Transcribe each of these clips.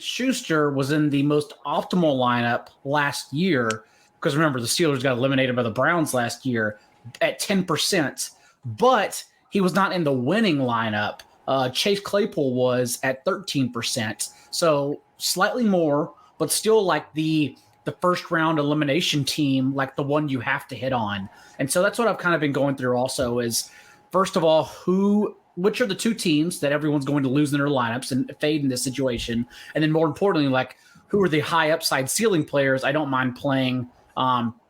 Schuster was in the most optimal lineup last year, because remember, the Steelers got eliminated by the Browns last year at 10%, but he was not in the winning lineup. Chase Claypool was at 13%, so slightly more, but still like the first round elimination team, like the one you have to hit on. And so that's what I've kind of been going through also is, first of all, which are the two teams that everyone's going to lose in their lineups and fade in this situation? And then more importantly, like, who are the high upside ceiling players I don't mind playing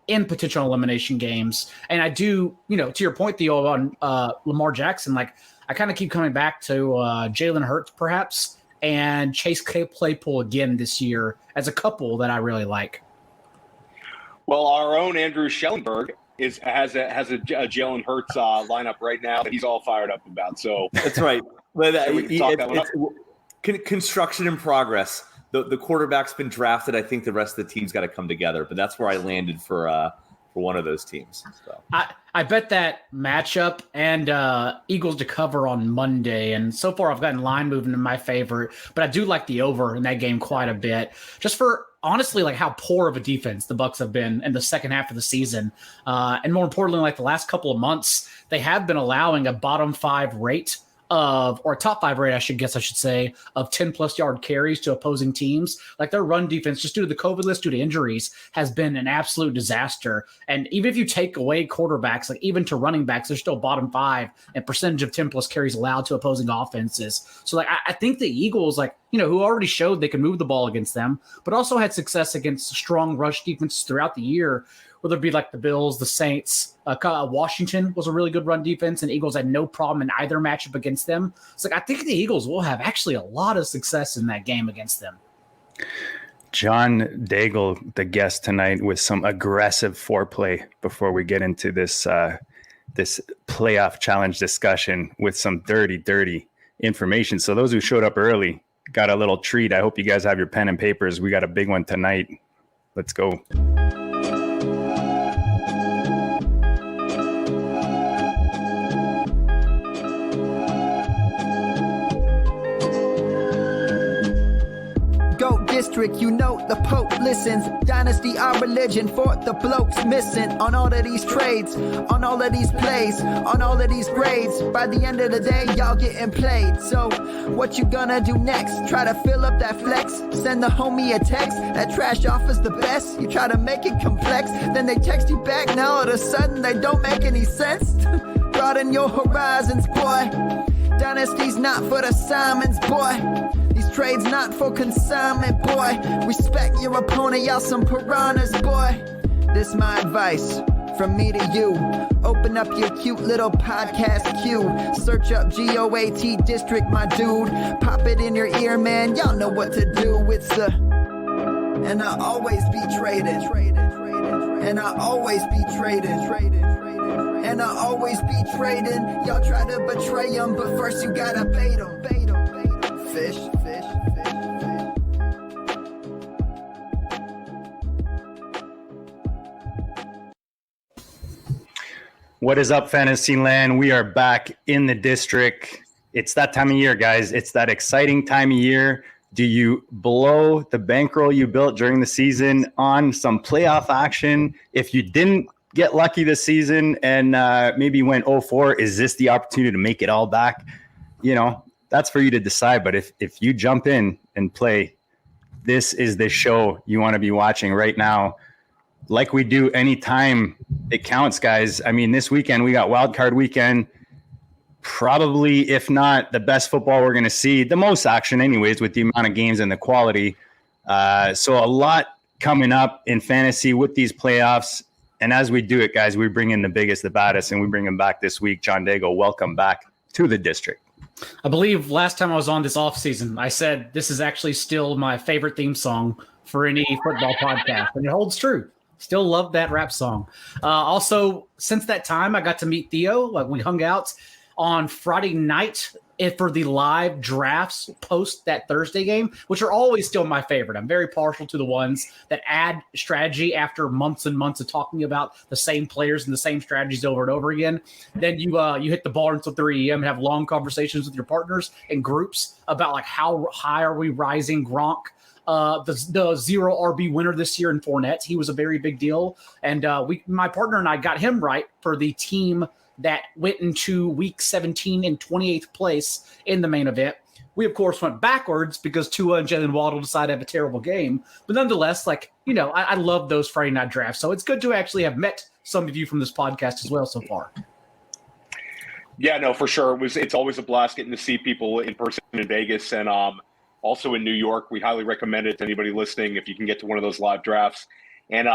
in potential elimination games? And I do, to your point, Theo, on Lamar Jackson, like, I kind of keep coming back to Jalen Hurts perhaps and Chase Claypool again this year as a couple that I really like. Well, our own Andrew Schellenberg has a Jalen Hurts lineup right now that he's all fired up about. So that's right. But it's construction in progress. The quarterback's been drafted. I think the rest of the team's got to come together. But that's where I landed for one of those teams. So. I bet that matchup and Eagles to cover on Monday. And so far, I've gotten line moving in my favor. But I do like the over in that game quite a bit, just for honestly, like, how poor of a defense the Bucs have been in the second half of the season. And more importantly, like the last couple of months, they have been allowing a bottom five rate or a top five rate, I should say, of 10+ yard carries to opposing teams. Like, their run defense, just due to the COVID list, due to injuries, has been an absolute disaster. And even if you take away quarterbacks, like even to running backs, they're still bottom five and percentage of 10+ carries allowed to opposing offenses. So, like, I think the Eagles, like, who already showed they can move the ball against them, but also had success against strong rush defenses throughout the year, whether it be like the Bills, the Saints. Washington was a really good run defense, and Eagles had no problem in either matchup against them. It's like, I think the Eagles will have actually a lot of success in that game against them. John Daigle, the guest tonight, with some aggressive foreplay before we get into this playoff challenge discussion with some dirty information. So those who showed up early got a little treat. I hope you guys have your pen and papers. We got a big one tonight. Let's go. District, the Pope listens. Dynasty, our religion, for the blokes missing. On all of these trades, on all of these plays, on all of these grades. By the end of the day, y'all getting played. So, what you gonna do next? Try to fill up that flex? Send the homie a text? That trash offer's the best? You try to make it complex, then they text you back. Now all of a sudden, they don't make any sense. Broaden your horizons, boy. Dynasty's not for the Simons, boy. These trades not for consignment, boy. Respect your opponent, y'all some piranhas, boy. This my advice from me to you. Open up your cute little podcast queue. Search up GOAT District, my dude. Pop it in your ear, man. Y'all know what to do. It's the and I always be traded. And I always be traded. And I always be trading. Y'all try to betray them, but first you gotta bait them. Fish. What is up, Fantasy Land? We are back in the district. It's that time of year, guys. It's that exciting time of year. Do you blow the bankroll you built during the season on some playoff action? If you didn't get lucky this season and maybe went 0-4, is this the opportunity to make it all back? That's for you to decide. But if you jump in and play, this is the show you want to be watching right now. Like we do anytime it counts, guys. I mean, this weekend we got wild card weekend. Probably, if not the best football we're going to see, the most action anyways, with the amount of games and the quality. So a lot coming up in fantasy with these playoffs. And as we do it, guys, we bring in the biggest, the baddest, and we bring him back this week. John Daigle, welcome back to the district. I believe last time I was on this offseason, I said this is actually still my favorite theme song for any football podcast, and it holds true. Still love that rap song. Also, since that time, I got to meet Theo. Like, we hung out on Friday night for the live drafts post that Thursday game, which are always still my favorite. I'm very partial to the ones that add strategy after months and months of talking about the same players and the same strategies over and over again. Then you hit the bar until 3 a.m. and have long conversations with your partners and groups about like how high are we rising Gronk. The 0 RB winner this year in Fournette, he was a very big deal. And my partner and I got him right for the team that went into week 17 in 28th place in the main event. We, of course, went backwards because Tua and Jalen Waddle decided to have a terrible game. But nonetheless, I love those Friday night drafts. So it's good to actually have met some of you from this podcast as well so far. Yeah, no, for sure. It's always a blast getting to see people in person in Vegas and also in New York. We highly recommend it to anybody listening if you can get to one of those live drafts. And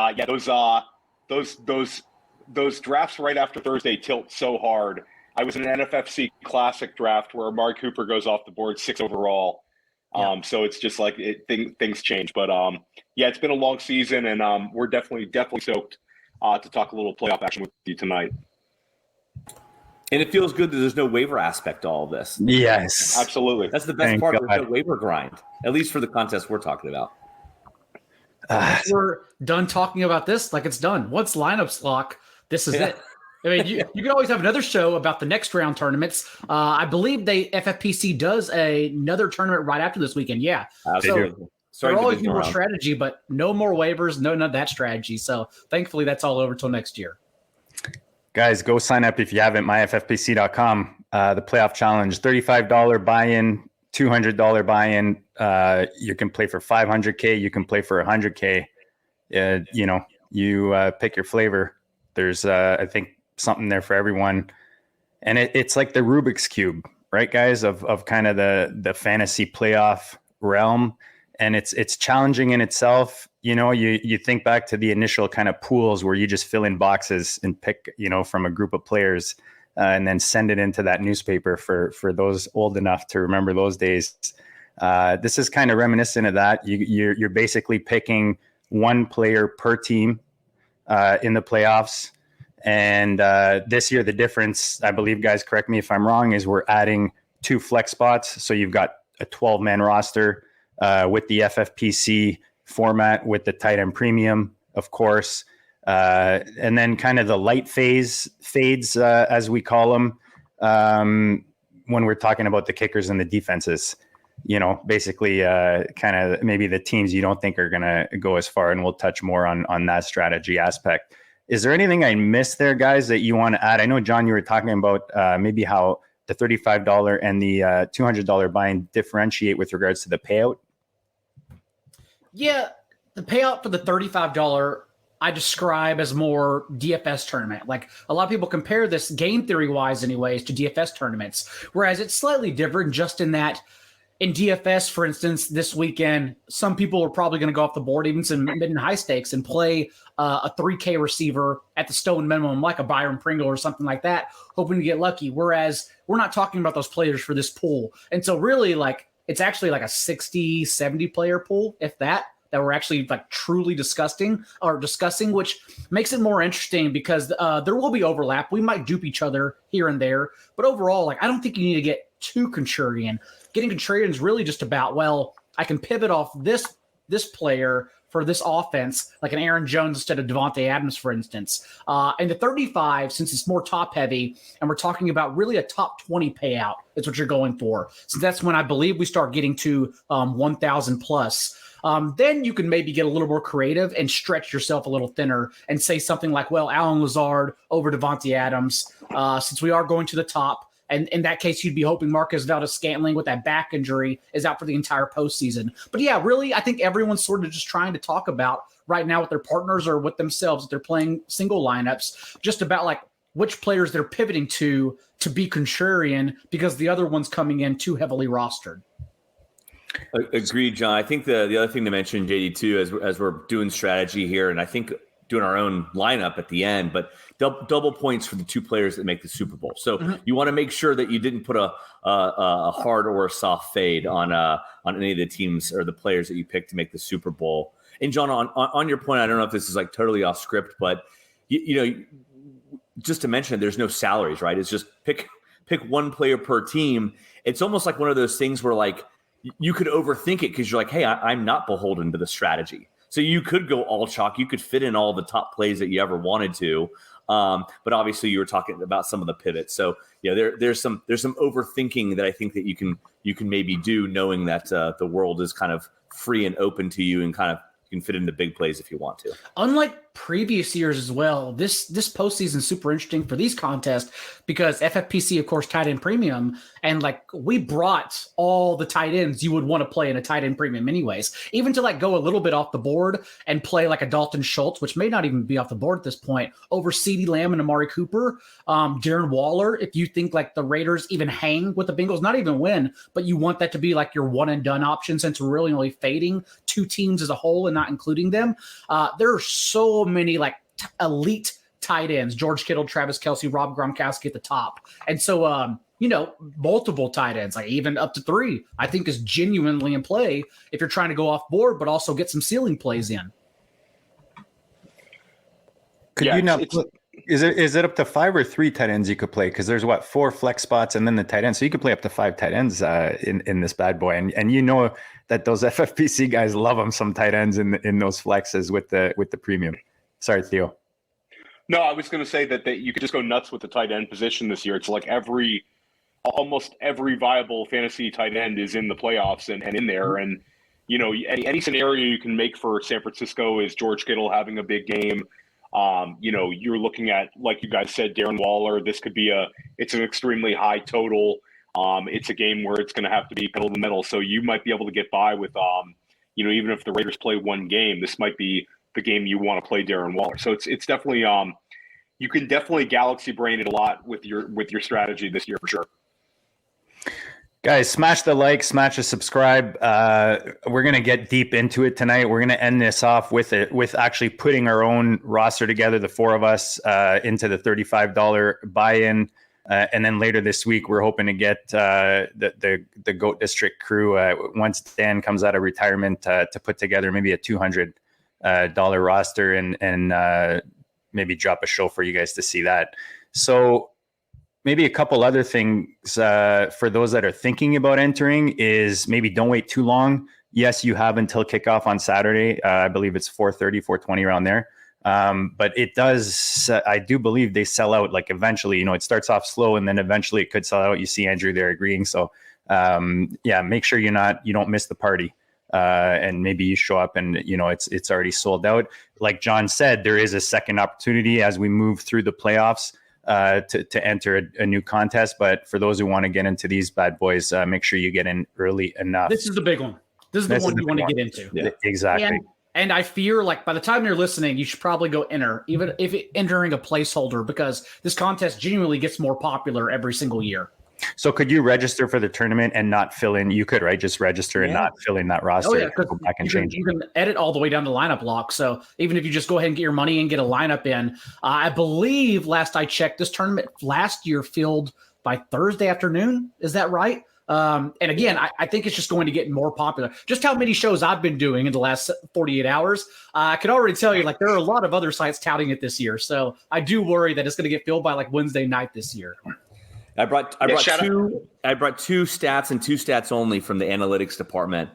those drafts right after Thursday tilt so hard. I was in an FFPC Classic draft where Amari Cooper goes off the board 6 overall. So it's just like things change. But it's been a long season, and we're definitely stoked to talk a little playoff action with you tonight. And it feels good that there's no waiver aspect to all this. Yes, absolutely. That's the best part. There's no waiver grind, at least for the contest we're talking about. We're done talking about this. Like it's done. Once lineups lock, this is it. I mean, you can always have another show about the next round tournaments. I believe FFPC does another tournament right after this weekend. Yeah. Absolutely. So there'll always be more strategy, but no more waivers, none of that strategy. So thankfully that's all over till next year. Guys, go sign up if you haven't, myffpc.com. The playoff challenge, $35 buy-in, $200 buy-in. You can play for $500K. You can play for $100K. You pick your flavor. There's, I think, something there for everyone. And it's like the Rubik's Cube, right, guys, of kind of the fantasy playoff realm. And it's challenging in itself. You think back to the initial kind of pools where you just fill in boxes and pick, from a group of players and then send it into that newspaper for those old enough to remember those days. This is kind of reminiscent of that. You're basically picking one player per team in the playoffs. And this year, the difference, I believe, guys, correct me if I'm wrong, is we're adding 2 flex spots. So you've got a 12-man roster with the FFPC format with the tight end premium, of course. And then kind of the light fades, as we call them, when we're talking about the kickers and the defenses. Basically kind of maybe the teams you don't think are going to go as far, and we'll touch more on that strategy aspect. Is there anything I missed there, guys, that you want to add? I know, John, you were talking about maybe how the $35 and the $200 buy-in differentiate with regards to the payout. Yeah, the payout for the $35 I describe as more DFS tournament. Like a lot of people compare this game theory wise anyways to DFS tournaments, whereas it's slightly different just in that in DFS, for instance, this weekend, some people are probably going to go off the board, even some mid and high stakes, and play a 3K receiver at the stone minimum, like a Byron Pringle or something like that, hoping to get lucky. Whereas we're not talking about those players for this pool. And so really it's actually like a 60, 70 player pool, if that we're actually truly discussing, which makes it more interesting because there will be overlap. We might dupe each other here and there, but overall, I don't think you need to get too contrarian. Getting contrarian is really just about, I can pivot off this player for this offense, like an Aaron Jones instead of Devontae Adams, for instance. And the 35, since it's more top heavy, and we're talking about really a top 20 payout, is what you're going for. So that's when I believe we start getting to 1,000 plus. Then you can maybe get a little more creative and stretch yourself a little thinner and say something like, Allen Lazard over Devontae Adams, since we are going to the top. And in that case, you'd be hoping Marquez Valdes-Scantling with that back injury is out for the entire postseason. But yeah, really, I think everyone's sort of just trying to talk about right now with their partners or with themselves, if they're playing single lineups, just about which players they're pivoting to be contrarian because the other one's coming in too heavily rostered. Agreed, John. I think the other thing to mention, JD, too, as we're doing strategy here, and I think doing our own lineup at the end, but double points for the 2 players that make the Super Bowl. So you want to make sure that you didn't put a hard or a soft fade on any of the teams or the players that you picked to make the Super Bowl. And John, on your point, I don't know if this is totally off script, but you know, just to mention it, there's no salaries, right? It's just pick pick one player per team, it's almost like one of those things where like you could overthink it because you're like, hey, I'm not beholden to the strategy. So you could go all chalk. You could fit in all the top plays that you ever wanted to. But obviously you were talking about some of the pivots. So yeah, there's some overthinking that I think that you can maybe do, knowing that the world is kind of free and open to you, and kind of you can fit into big plays if you want to. Unlike previous years as well, this postseason is super interesting for these contests because FFPC, of course, tight end premium, and like we brought all the tight ends you would want to play in a tight end premium anyways, even to like go a little bit off the board and play like a Dalton Schultz, which may not even be off the board at this point, over CeeDee Lamb and Amari Cooper, Darren Waller. If you think like the Raiders even hang with the Bengals, not even win, but you want that to be like your one and done option since we're really only fading two teams as a whole and not including them. There are so many like elite tight ends, George Kittle, Travis Kelce, Rob Gronkowski at the top. And so, multiple tight ends, like even up to 3, I think is genuinely in play if you're trying to go off board, but also get some ceiling plays in. Could you not? Is it up to 5 or 3 tight ends you could play? Because there's 4 flex spots and then the tight end. So you could play up to 5 tight ends in this bad boy. And you know that those FFPC guys love them some tight ends in those flexes with the premium. Sorry, Theo. No, I was going to say that you could just go nuts with the tight end position this year. It's like almost every viable fantasy tight end is in the playoffs and in there. And, any scenario you can make for San Francisco is George Kittle having a big game. You're looking at, like you guys said, Darren Waller. This could be it's an extremely high total. It's a game where it's going to have to be pedal to the metal. So you might be able to get by with, even if the Raiders play one game, this might be the game you want to play Darren Waller. So it's definitely, you can definitely galaxy brain it a lot with your strategy this year for sure. Guys, smash the like, smash the subscribe. We're going to get deep into it tonight. We're going to end this off with actually putting our own roster together, the 4 of us, into the $35 buy-in. And then later this week, we're hoping to get the GOAT District crew, once Dan comes out of retirement, to put together maybe a $200 roster and maybe drop a show for you guys to see that. So maybe a couple other things for those that are thinking about entering is maybe don't wait too long. Yes, you have until kickoff on Saturday. I believe it's 4:30, 4:20 around there. But it does, I do believe they sell out like eventually, it starts off slow and then eventually it could sell out. You see Andrew there agreeing. So make sure you don't miss the party. And maybe you show up and, it's already sold out. Like John said, there is a second opportunity as we move through the playoffs to enter a new contest. But for those who want to get into these bad boys, make sure you get in early enough. This is the big one. This is the one you want to get into. Yeah, exactly. And I fear like by the time you're listening, you should probably go enter, even if entering a placeholder, because this contest genuinely gets more popular every single year. So could you register for the tournament and not fill in? You could, right? Just register and not fill in that roster. Oh, yeah, go back and change. You can edit all the way down to lineup lock. So even if you just go ahead and get your money and get a lineup in, I believe last I checked, this tournament last year filled by Thursday afternoon. Is that right? And again, I think it's just going to get more popular. Just how many shows I've been doing in the last 48 hours, I can already tell you, like, there are a lot of other sites touting it this year. So I do worry that it's going to get filled by like Wednesday night this year. I brought two stats and 2 stats only from the analytics department.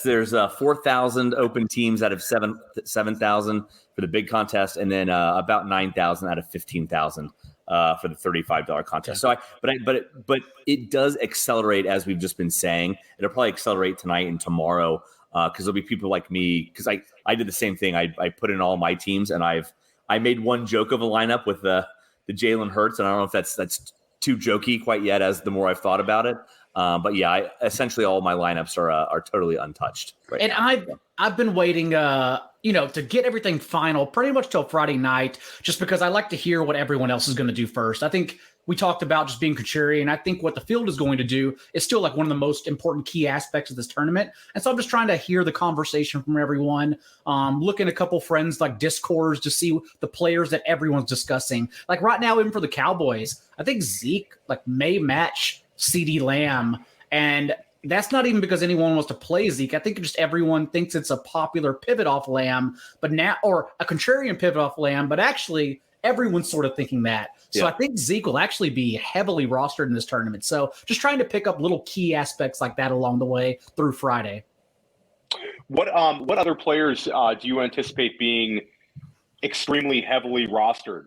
There's 4,000 open teams out of 7,000 for the big contest, and then about 9,000 out of 15,000 for the $35 contest. So but it does accelerate, as we've just been saying. It'll probably accelerate tonight and tomorrow because there'll be people like me, because I did the same thing. I put in all my teams, and I made one joke of a lineup with the Jalen Hurts, and I don't know if that's too jokey quite yet as the more I've thought about it. But yeah, essentially all my lineups are totally untouched. Right and now. I've been waiting, to get everything final pretty much till Friday night, just because I like to hear what everyone else is going to do first. I think we talked about just being contrarian. I think what the field is going to do is still like one of the most important key aspects of this tournament. And so I'm just trying to hear the conversation from everyone, look at a couple friends like Discords to see the players that everyone's discussing. Like right now, even for the Cowboys, I think Zeke may match CeeDee Lamb. And that's not even because anyone wants to play Zeke. I think just everyone thinks it's a popular pivot off Lamb, but now, or a contrarian pivot off Lamb, but actually everyone's sort of thinking that. So Yeah. I think Zeke will actually be heavily rostered in this tournament. So just trying to pick up little key aspects like that along the way through Friday. What other players do you anticipate being extremely heavily rostered?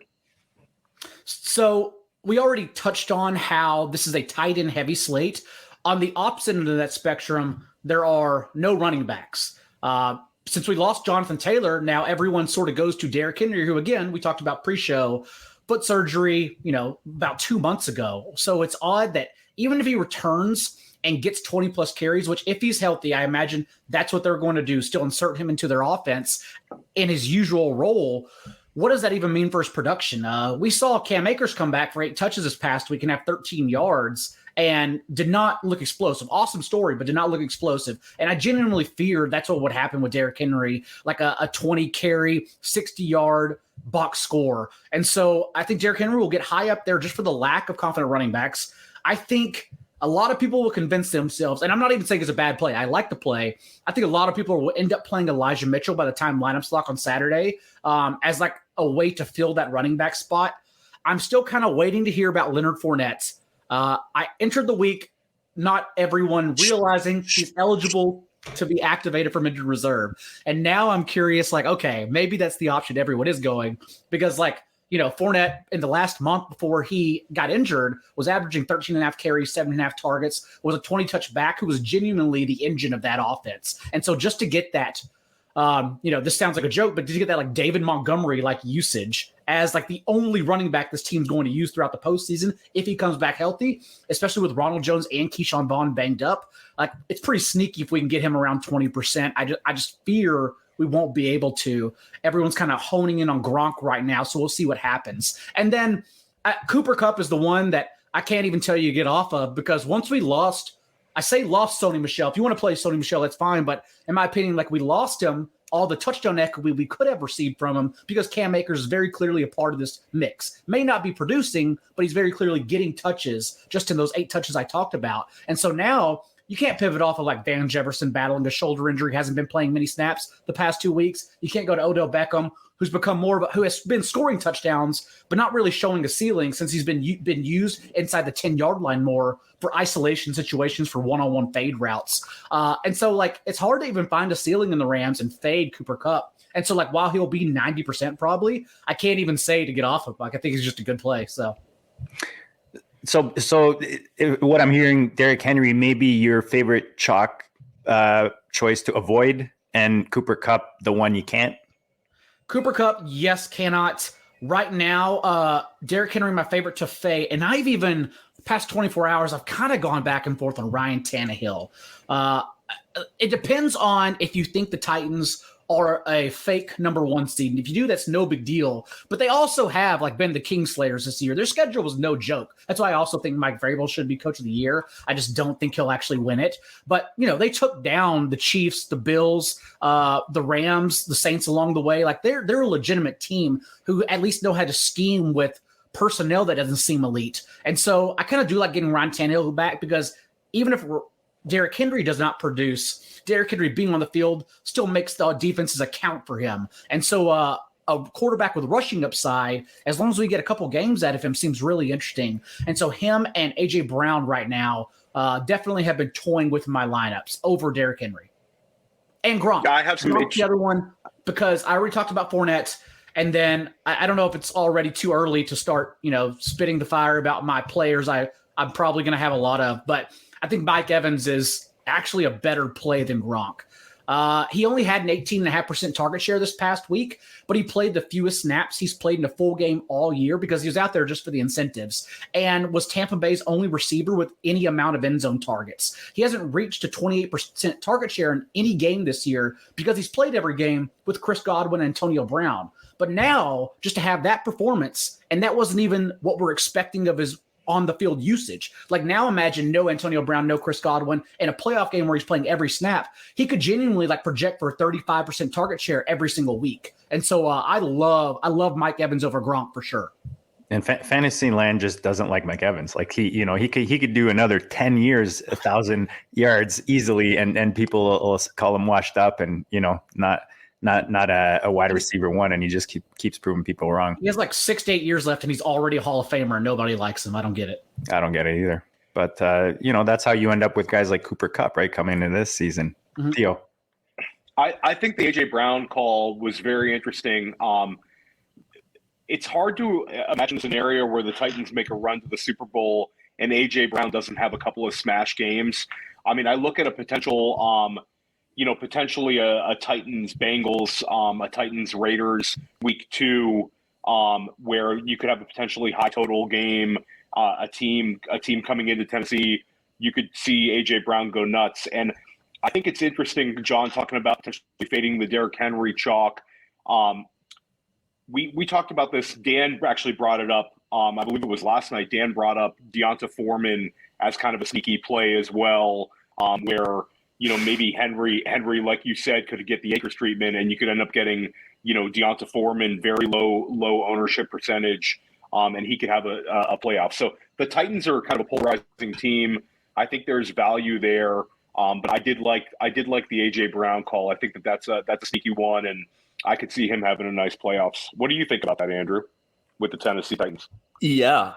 So we already touched on how this is a tight end heavy slate. On the opposite end of that spectrum, there are no running backs. Since we lost Jonathan Taylor, now everyone sort of goes to Derrick Henry, who, again, we talked about pre-show, foot surgery, about 2 months ago. So it's odd that even if he returns and gets 20-plus carries, which if he's healthy, I imagine that's what they're going to do, still insert him into their offense in his usual role. What does that even mean for his production? We saw Cam Akers come back for 8 touches this past week and have 13 yards and did not look explosive. Awesome story, but did not look explosive. And I genuinely feared that's what would happen with Derrick Henry, like a 20-carry, 60-yard box score. And so I think Derrick Henry will get high up there just for the lack of confident running backs. I think a lot of people will convince themselves, and I'm not even saying it's a bad play. I like the play. I think a lot of people will end up playing Elijah Mitchell by the time lineups lock on Saturday as like a way to fill that running back spot. I'm still kind of waiting to hear about Leonard Fournette. I entered the week, not everyone realizing he's eligible to be activated from injured reserve. And now I'm curious, like, okay, maybe that's the option everyone is going because, like, Fournette in the last month before he got injured was averaging 13.5 carries, 7.5 targets, was a 20-touch back who was genuinely the engine of that offense. And so just to get that, this sounds like a joke, but to get that like David Montgomery like usage as like the only running back this team's going to use throughout the postseason if he comes back healthy, especially with Ronald Jones and Keyshawn Vaughn banged up, like it's pretty sneaky if we can get him around 20%. I just fear we won't be able to. Everyone's kind of honing in on Gronk right now, so we'll see what happens. And then Cooper Kupp is the one that I can't even tell you to get off of because once we lost Sony Michel. If you want to play Sony Michel, that's fine. But in my opinion, like we lost him, all the touchdown equity we could have received from him because Cam Akers is very clearly a part of this mix. May not be producing, but he's very clearly getting touches just in those 8 touches I talked about. And so now you can't pivot off of like Van Jefferson battling a shoulder injury, hasn't been playing many snaps the past 2 weeks. You can't go to Odell Beckham, who's become who has been scoring touchdowns, but not really showing a ceiling since he's been used inside the 10-yard line more for isolation situations for one-on-one fade routes. And so like it's hard to even find a ceiling in the Rams and fade Cooper Kupp. And so like while he'll be 90% probably, I can't even say to get off of. Like I think he's just a good play. So what I'm hearing, Derrick Henry may be your favorite chalk choice to avoid, and Cooper Kupp the one you can't. Cooper Kupp, yes, cannot. Right now, Derrick Henry, my favorite to fade. And I've even, past 24 hours, I've kind of gone back and forth on Ryan Tannehill. It depends on if you think the Titans are a fake number 1 seed. And if you do, that's no big deal. But they also have like been the Kingslayers this year. Their schedule was no joke. That's why I also think Mike Vrabel should be coach of the year. I just don't think he'll actually win it. But, they took down the Chiefs, the Bills, the Rams, the Saints along the way. Like they're a legitimate team who at least know how to scheme with personnel that doesn't seem elite. And so I kind of do like getting Ryan Tannehill back because even if Derrick Henry does not produce, Derrick Henry being on the field still makes the defenses account for him. And so a quarterback with rushing upside, as long as we get a couple games out of him, seems really interesting. And so him and A.J. Brown right now definitely have been toying with my lineups over Derrick Henry. And Gronk. I have some the other one because I already talked about Fournette. And then I don't know if it's already too early to start, spitting the fire about my players I'm probably going to have a lot of. But I think Mike Evans is actually a better play than Gronk. He only had an 18.5% target share this past week, but he played the fewest snaps he's played in a full game all year because he was out there just for the incentives and was Tampa Bay's only receiver with any amount of end zone targets. He hasn't reached a 28% target share in any game this year because he's played every game with Chris Godwin and Antonio Brown. But now, just to have that performance, and that wasn't even what we're expecting of his on-the-field usage. Like now imagine no Antonio Brown, no Chris Godwin in a playoff game where he's playing every snap. He could genuinely like project for a 35% target share every single week. And so I love Mike Evans over Gronk for sure. And fantasy land just doesn't like Mike Evans. Like he could do another 10 years, 1,000 yards easily, and people will call him washed up and not not a wide receiver one, and he just keeps proving people wrong. He has like 6 to 8 years left, and he's already a Hall of Famer, and nobody likes him. I don't get it. I don't get it either. But, that's how you end up with guys like Cooper Kupp, right, coming into this season. Mm-hmm. Theo? I think the A.J. Brown call was very interesting. It's hard to imagine a scenario where the Titans make a run to the Super Bowl and A.J. Brown doesn't have a couple of smash games. I mean, I look at a potential, potentially a Titans-Bengals, a Titans-Raiders week 2, where you could have a potentially high total game, a team coming into Tennessee. You could see A.J. Brown go nuts. And I think it's interesting, John, talking about potentially fading the Derrick Henry chalk. We talked about this. Dan actually brought it up. I believe it was last night. Dan brought up Deonta Foreman as kind of a sneaky play as well, where maybe Henry, like you said, could get the Akers treatment, and you could end up getting Deonta Foreman very low ownership percentage, and he could have a playoff. So the Titans are kind of a polarizing team. I think there's value there. But I did like the A.J. Brown call. I think that's a sneaky one, and I could see him having a nice playoffs. What do you think about that, Andrew, with the Tennessee Titans? Yeah,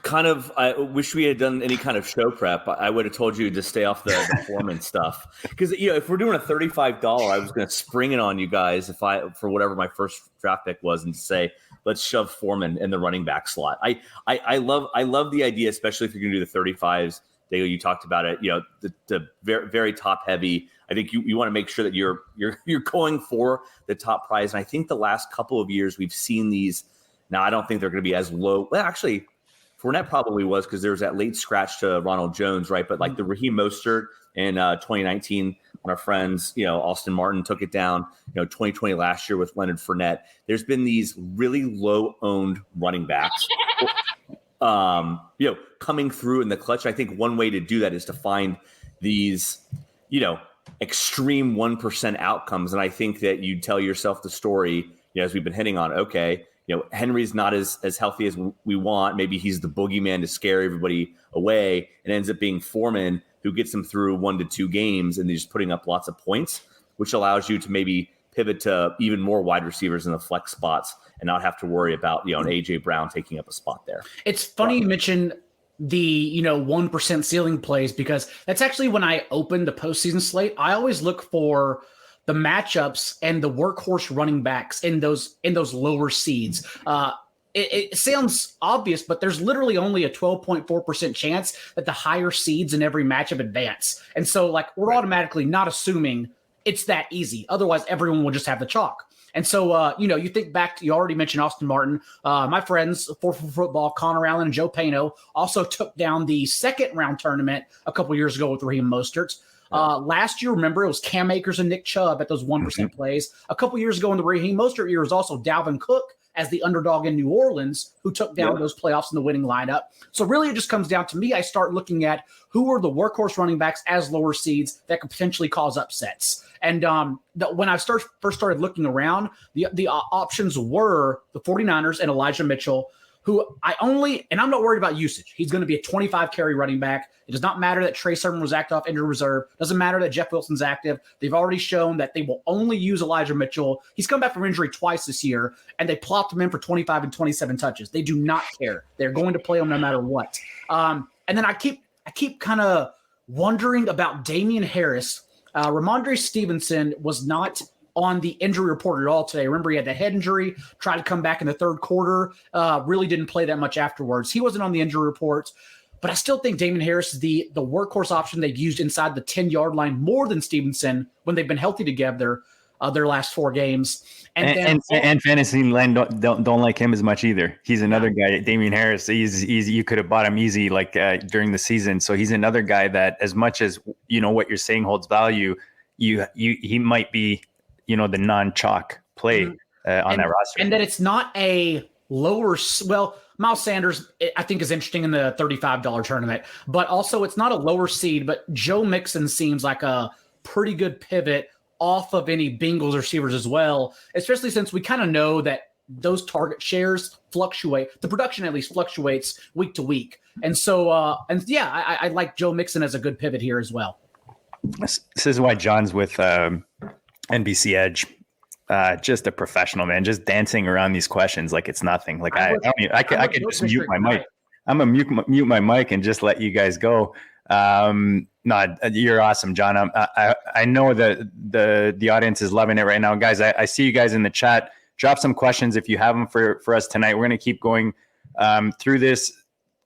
kind of. I wish we had done any kind of show prep. I would have told you to stay off the Foreman stuff, because if we're doing a $35, I was going to spring it on you guys for whatever my first draft pick was, and say let's shove Foreman in the running back slot. I love the idea, especially if you're going to do the 35s. Daigle, you talked about it. The very, very top heavy. I think you want to make sure that you're going for the top prize. And I think the last couple of years we've seen these. Now I don't think they're going to be as low. Well, actually, Fournette probably was, because there was that late scratch to Ronald Jones, right? But like the Raheem Mostert in 2019, when our friends, Austin Martin took it down. 2020 last year with Leonard Fournette. There's been these really low owned running backs. Coming through in the clutch. I think one way to do that is to find these, extreme 1% outcomes. And I think that you tell yourself the story, as we've been hitting on, okay, Henry's not as healthy as we want. Maybe he's the boogeyman to scare everybody away. It ends up being Foreman who gets them through 1 to 2 games, and they're just putting up lots of points, which allows you to maybe pivot to even more wide receivers in the flex spots and not have to worry about, an A.J. Brown taking up a spot there. It's funny you mention the 1% ceiling plays, because that's actually when I open the postseason slate. I always look for the matchups and the workhorse running backs in those lower seeds. It sounds obvious, but there's literally only a 12.4% chance that the higher seeds in every matchup advance. And so we're automatically not assuming it's that easy. Otherwise, everyone will just have the chalk. And so, you think back to, you already mentioned Austin Martin. My friends, 4 for Football, Connor Allen and Joe Pano, also took down the second round tournament a couple years ago with Raheem Mostert. Last year, remember, it was Cam Akers and Nick Chubb at those 1% plays. A couple years ago in the Raheem Mostert year was also Dalvin Cook as the underdog in New Orleans, who took down those playoffs in the winning lineup. So really it just comes down to me. I start looking at who are the workhorse running backs as lower seeds that could potentially cause upsets. And when I first started looking around, the options were the 49ers and Elijah Mitchell, who I'm not worried about usage. He's going to be a 25 carry running back. It does not matter that Trey Sermon was active off injured reserve. Doesn't matter that Jeff Wilson's active. They've already shown that they will only use Elijah Mitchell. He's come back from injury twice this year, and they plopped him in for 25 and 27 touches. They do not care. They're going to play him no matter what. And then I keep kind of wondering about Damian Harris. Ramondre Stevenson was not on the injury report at all today. Remember, he had the head injury, tried to come back in the third quarter, really didn't play that much afterwards. He wasn't on the injury report, but I still think Damian Harris is the workhorse option they've used inside the 10-yard line more than Stevenson when they've been healthy together their last 4 games. And fantasy land don't like him as much either. He's another guy, Damian Harris. He's you could have bought him easy during the season. So he's another guy that, as much as what you're saying holds value, he might be the non-chalk play on that roster. And that it's not a lower – well, Miles Sanders, I think, is interesting in the $35 tournament. But also it's not a lower seed, but Joe Mixon seems like a pretty good pivot off of any Bengals receivers as well, especially since we kind of know that those target shares fluctuate. The production at least fluctuates week to week. And so, I like Joe Mixon as a good pivot here as well. This is why John's with NBC Edge. just a professional, man, just dancing around these questions like it's nothing. Like I could just mute my mic. I'm gonna mute my mic and just let you guys go. No, you're awesome, John. I know that the audience is loving it right now, guys. I see you guys in the chat. Drop some questions if you have them for us tonight. We're gonna keep going through this.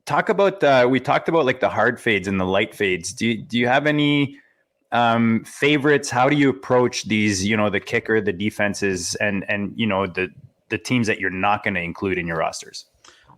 Talk about we talked about like the hard fades and the light fades. Do you have any favorites? How do you approach these, the kicker, the defenses, and the teams that you're not going to include in your rosters?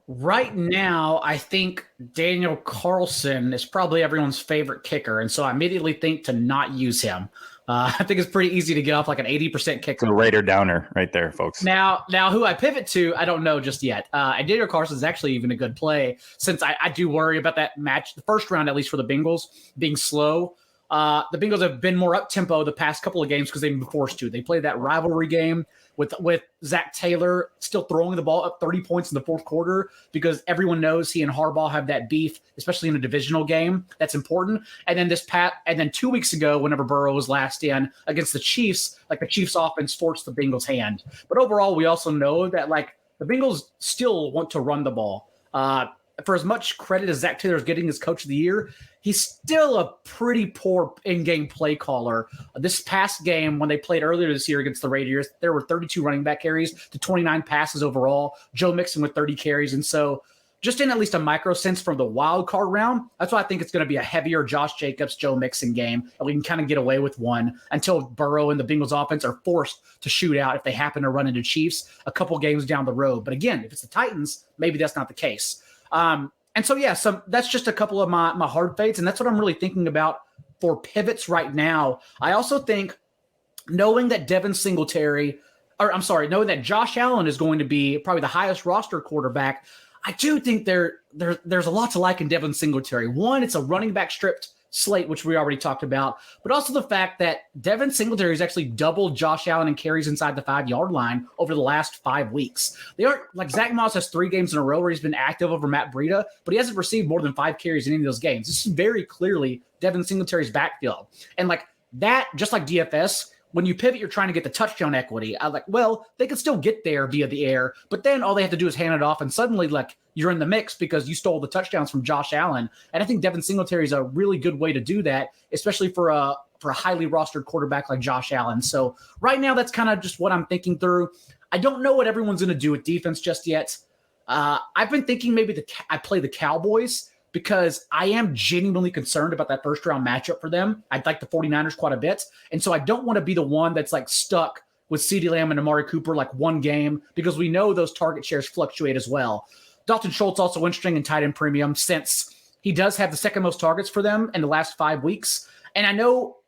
Right now, I think Daniel Carlson is probably everyone's favorite kicker, and so I immediately think to not use him. I think it's pretty easy to get off like an 80% kicker. So Raider downer right there, folks. Now who I pivot to, I don't know just yet. And Daniel Carlson is actually even a good play, since I do worry about that match, the first round, at least for the Bengals, being slow. The Bengals have been more up-tempo the past couple of games because they've been forced to. They played that rivalry game with Zach Taylor still throwing the ball up 30 points in the fourth quarter because everyone knows he and Harbaugh have that beef, especially in a divisional game. That's important. And then 2 weeks ago, whenever Burrow was last in against the Chiefs, like the Chiefs offense forced the Bengals' hand. But overall, we also know that like the Bengals still want to run the ball. For as much credit as Zach Taylor is getting as coach of the year, he's still a pretty poor in-game play caller. This past game, when they played earlier this year against the Raiders, there were 32 running back carries to 29 passes overall. Joe Mixon with 30 carries. And so just in at least a micro sense from the wild card round, that's why I think it's going to be a heavier Josh Jacobs, Joe Mixon game. And we can kind of get away with one until Burrow and the Bengals offense are forced to shoot out if they happen to run into Chiefs a couple games down the road. But again, if it's the Titans, maybe that's not the case. And so, yeah, that's just a couple of my hard fades, and that's what I'm really thinking about for pivots right now. I also think knowing that knowing that Josh Allen is going to be probably the highest roster quarterback, I do think there's a lot to like in Devin Singletary. One, it's a running back stripped slate, which we already talked about, but also the fact that Devin Singletary has actually doubled Josh Allen in carries inside the 5-yard line over the last 5 weeks. They aren't like Zach Moss has 3 games in a row where he's been active over Matt Breida, but he hasn't received more than 5 carries in any of those games. This is very clearly Devin Singletary's backfield. And like that, just like DFS, when you pivot, you're trying to get the touchdown equity. I like, well, they can still get there via the air, but then all they have to do is hand it off, and suddenly, like, you're in the mix because you stole the touchdowns from Josh Allen. And I think Devin Singletary is a really good way to do that, especially for a highly rostered quarterback like Josh Allen. So right now, that's kind of just what I'm thinking through. I don't know what everyone's going to do with defense just yet. I've been thinking maybe I play the Cowboys, because I am genuinely concerned about that first round matchup for them. I'd like the 49ers quite a bit. And so I don't want to be the one that's like stuck with CeeDee Lamb and Amari Cooper like one game, because we know those target shares fluctuate as well. Dalton Schultz also interesting in tight end premium, since he does have the second most targets for them in the last 5 weeks. And I know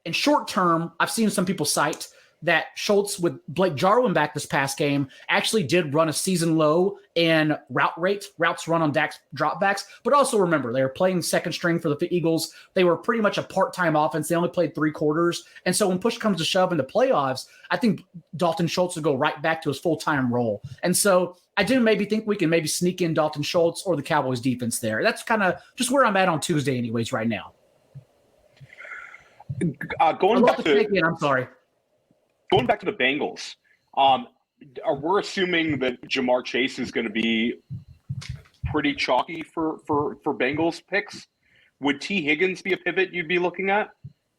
in short term, I've seen some people cite that Schultz with Blake Jarwin back this past game actually did run a season low in routes run on Dak's dropbacks. But also remember, they were playing second string for the Eagles. They were pretty much a part-time offense. They only played 3 quarters. And so when push comes to shove in the playoffs, I think Dalton Schultz will go right back to his full-time role. And so I do maybe think we can maybe sneak in Dalton Schultz or the Cowboys defense there. That's kind of just where I'm at on Tuesday anyways right now. Going back to the Bengals, we're assuming that Jamar Chase is going to be pretty chalky for Bengals picks. Would T. Higgins be a pivot you'd be looking at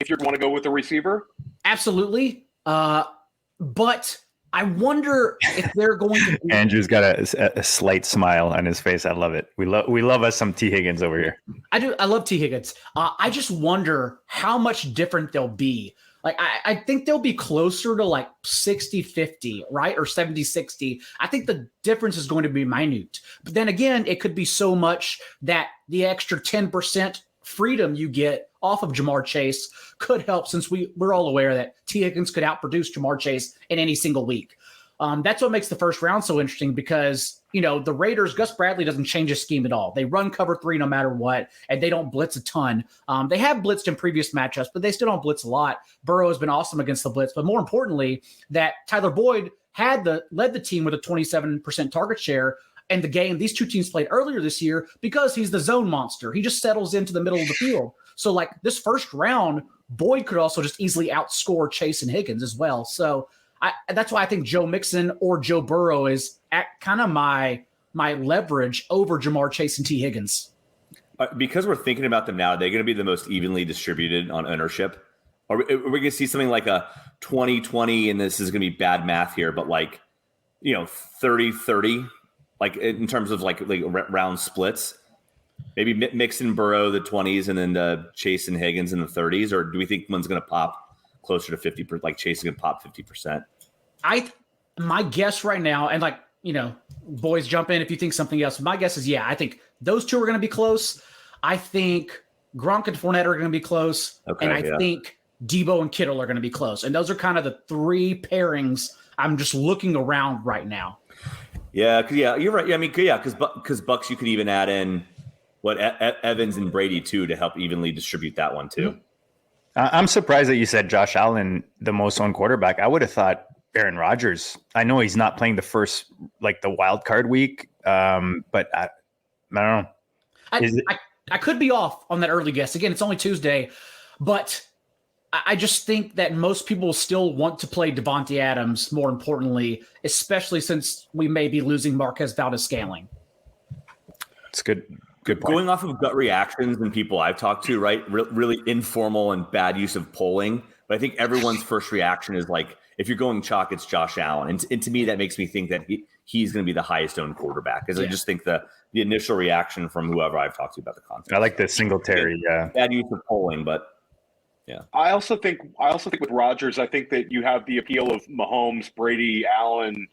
if you want to go with a receiver? Absolutely. But I wonder if they're going to – Andrew's got a slight smile on his face. I love it. We love us some T. Higgins over here. I do. I love T. Higgins. I just wonder how much different they'll be. Like, I think they'll be closer to like 60-50, right? Or 70-60. I think the difference is going to be minute. But then again, it could be so much that the extra 10% freedom you get off of Jamar Chase could help, since we're all aware that T. Higgins could outproduce Jamar Chase in any single week. That's what makes the first round so interesting, because, the Raiders, Gus Bradley doesn't change his scheme at all. They run cover 3 no matter what, and they don't blitz a ton. They have blitzed in previous matchups, but they still don't blitz a lot. Burrow has been awesome against the blitz, but more importantly, that Tyler Boyd led the team with a 27% target share in the game these two teams played earlier this year, because he's the zone monster. He just settles into the middle of the field. So like this first round, Boyd could also just easily outscore Chase and Higgins as well. So That's why I think Joe Mixon or Joe Burrow is at kind of my leverage over Jamar Chase and T. Higgins. Because we're thinking about them now, are they going to be the most evenly distributed on ownership? Are we going to see something like a 20-20, and this is going to be bad math here, but 30-30, like in terms of like round splits? Maybe Mixon, Burrow the 20s, and then the Chase and Higgins in the 30s, or do we think one's going to pop closer to 50%? Like Chase is going to pop 50%. My guess right now, and boys jump in if you think something else. My guess is I think those two are going to be close. I think Gronk and Fournette are going to be close, and I think Debo and Kittle are going to be close. And those are kind of the three pairings I'm just looking around right now. Yeah, you're right. I mean, because Bucks, you could even add in Evans and Brady too to help evenly distribute that one too. I'm surprised that you said Josh Allen, the most owned quarterback. I would have thought Aaron Rodgers. I know he's not playing the first, the wild card week, but I don't know. I could be off on that early guess. Again, it's only Tuesday, but I just think that most people still want to play Devontae Adams, more importantly, especially since we may be losing Marquez Valdes-Scantling. It's good point. Going off of gut reactions and people I've talked to, right? Really informal and bad use of polling. But I think everyone's first reaction is if you're going chalk, it's Josh Allen. And to me, that makes me think that he's going to be the highest owned quarterback. Because I just think the initial reaction from whoever I've talked to about the content. I like the Singletary. Yeah. Bad use of polling, but yeah. I also think with Rodgers, I think that you have the appeal of Mahomes, Brady, Allen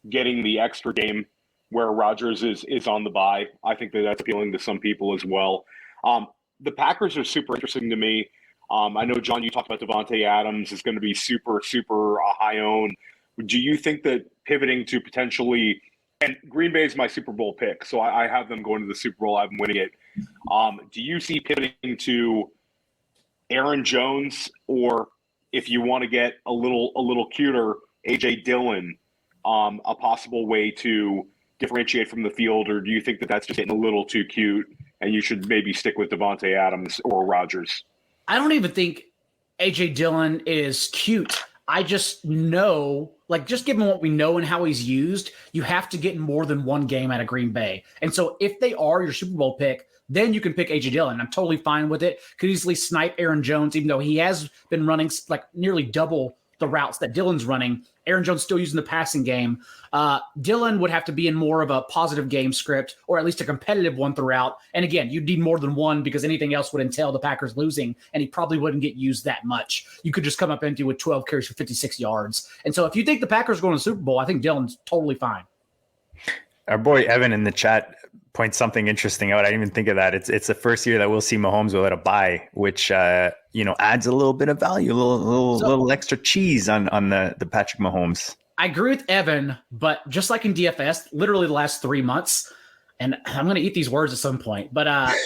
getting the extra game where Rodgers is on the bye. I think that's appealing to some people as well. The Packers are super interesting to me. I know, John, you talked about Devontae Adams is going to be super, super high owned. Do you think that pivoting to potentially – and Green Bay is my Super Bowl pick, so I have them going to the Super Bowl. I'm winning it. Do you see pivoting to Aaron Jones, or if you want to get a little cuter, A.J. Dillon, a possible way to differentiate from the field, or do you think that that's just getting a little too cute and you should maybe stick with Devontae Adams or Rodgers? I don't even think A.J. Dillon is cute. I just know, just given what we know and how he's used, you have to get more than one game out of Green Bay. And so if they are your Super Bowl pick, then you can pick A.J. Dillon. I'm totally fine with it. Could easily snipe Aaron Jones, even though he has been running nearly double the routes that Dillon's running. Aaron Jones still using the passing game. Dillon would have to be in more of a positive game script, or at least a competitive one throughout. And again, you'd need more than one because anything else would entail the Packers losing, and he probably wouldn't get used that much. You could just come up empty with 12 carries for 56 yards. And so if you think the Packers are going to the Super Bowl, I think Dillon's totally fine. Our boy Evan in the chat points something interesting out. I didn't even think of that. It's the first year that we'll see Mahomes without a bye, which adds a little bit of value, a little extra cheese on the Patrick Mahomes. I agree with Evan, but just like in DFS, literally the last 3 months, and I'm going to eat these words at some point, but I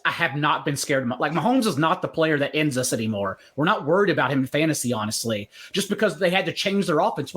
have not been scared. Mahomes is not the player that ends us anymore. We're not worried about him in fantasy, honestly, just because they had to change their offense.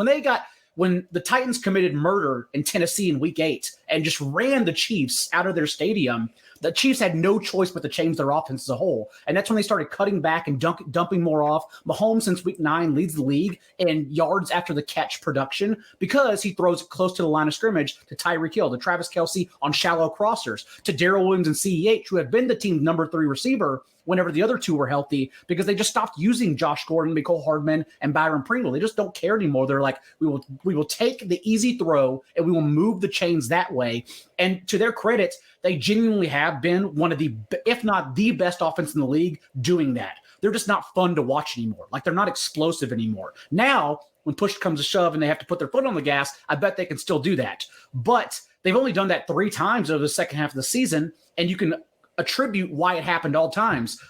When the Titans committed murder in Tennessee in week 8 and just ran the Chiefs out of their stadium, the Chiefs had no choice but to change their offense as a whole. And that's when they started cutting back and dumping more off. Mahomes, since week 9, leads the league in yards after the catch production because he throws close to the line of scrimmage to Tyreek Hill, to Travis Kelce on shallow crossers, to Darrell Williams and CEH, who have been the team's number 3 receiver whenever the other two were healthy, because they just stopped using Josh Gordon, Mecole Hardman, and Byron Pringle. They just don't care anymore. They're like, we will take the easy throw and we will move the chains that way. And to their credit, they genuinely have been one of the, if not the best offense in the league doing that. They're just not fun to watch anymore. They're not explosive anymore. Now, when push comes to shove and they have to put their foot on the gas, I bet they can still do that. But they've only done that 3 times over the second half of the season, and you can attribute why it happened all times.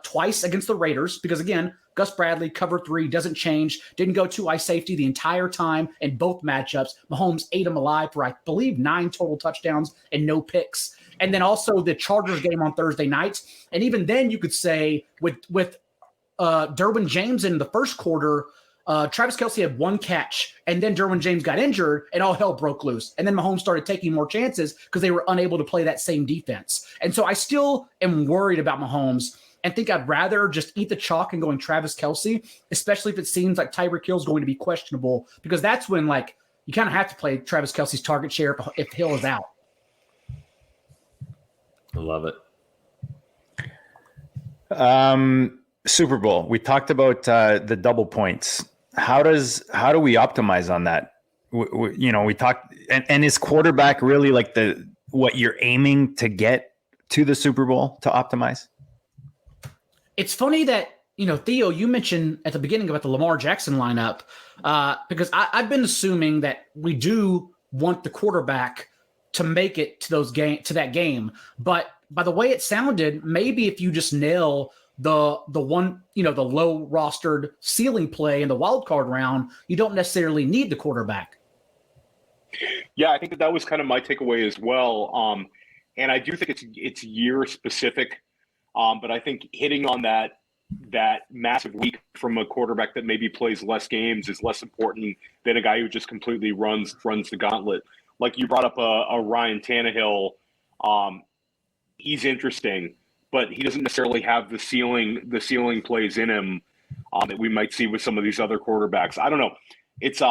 Twice against the Raiders, because again, Gus Bradley, cover 3, doesn't change, didn't go 2 eye safety the entire time in both matchups. Mahomes ate them alive for, I believe, 9 total touchdowns and no picks. And then also the Chargers game on Thursday night. And even then you could say with Derwin James in the first quarter, Travis Kelce had 1 catch, and then Derwin James got injured, and all hell broke loose. And then Mahomes started taking more chances because they were unable to play that same defense. And so I still am worried about Mahomes. and think I'd rather just eat the chalk and going Travis Kelce, especially if it seems like Tyreek Hill is going to be questionable, because that's when like you kind of have to play Travis Kelce's target share if Hill is out. I love it. Super Bowl. We talked about the double points. How do we optimize on that? We talked, and is quarterback really like what you're aiming to get to the Super Bowl to optimize? It's funny that, Theo, you mentioned at the beginning about the Lamar Jackson lineup, because I've been assuming that we do want the quarterback to make it to that game. But by the way it sounded, maybe if you just nail the one, the low rostered ceiling play in the wild card round, you don't necessarily need the quarterback. Yeah, I think that was kind of my takeaway as well. And I do think it's year specific. But I think hitting on that massive week from a quarterback that maybe plays less games is less important than a guy who just completely runs the gauntlet. Like you brought up a Ryan Tannehill. He's interesting, but he doesn't necessarily have the ceiling plays in him that we might see with some of these other quarterbacks. I don't know. It's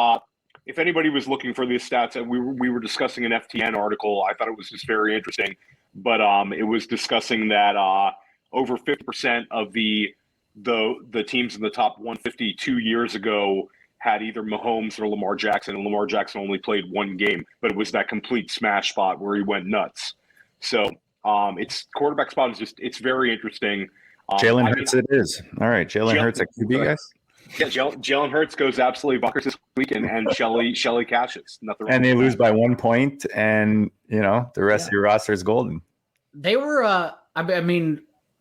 if anybody was looking for these stats, we were discussing an FTN article. I thought it was just very interesting, but it was discussing that over 50% of the teams in the top 150 2 years ago had either Mahomes or Lamar Jackson, and Lamar Jackson only played one game, but it was that complete smash spot where he went nuts. So it's quarterback spot is it's very interesting. Jalen Hurts it is. All right, Jalen Hurts at QB, guys. Yeah, Jalen Hurts goes absolutely bonkers this weekend, and Shelley cashes. Nothing wrong and they with lose that. by 1 point, and the rest of your roster is golden. They were,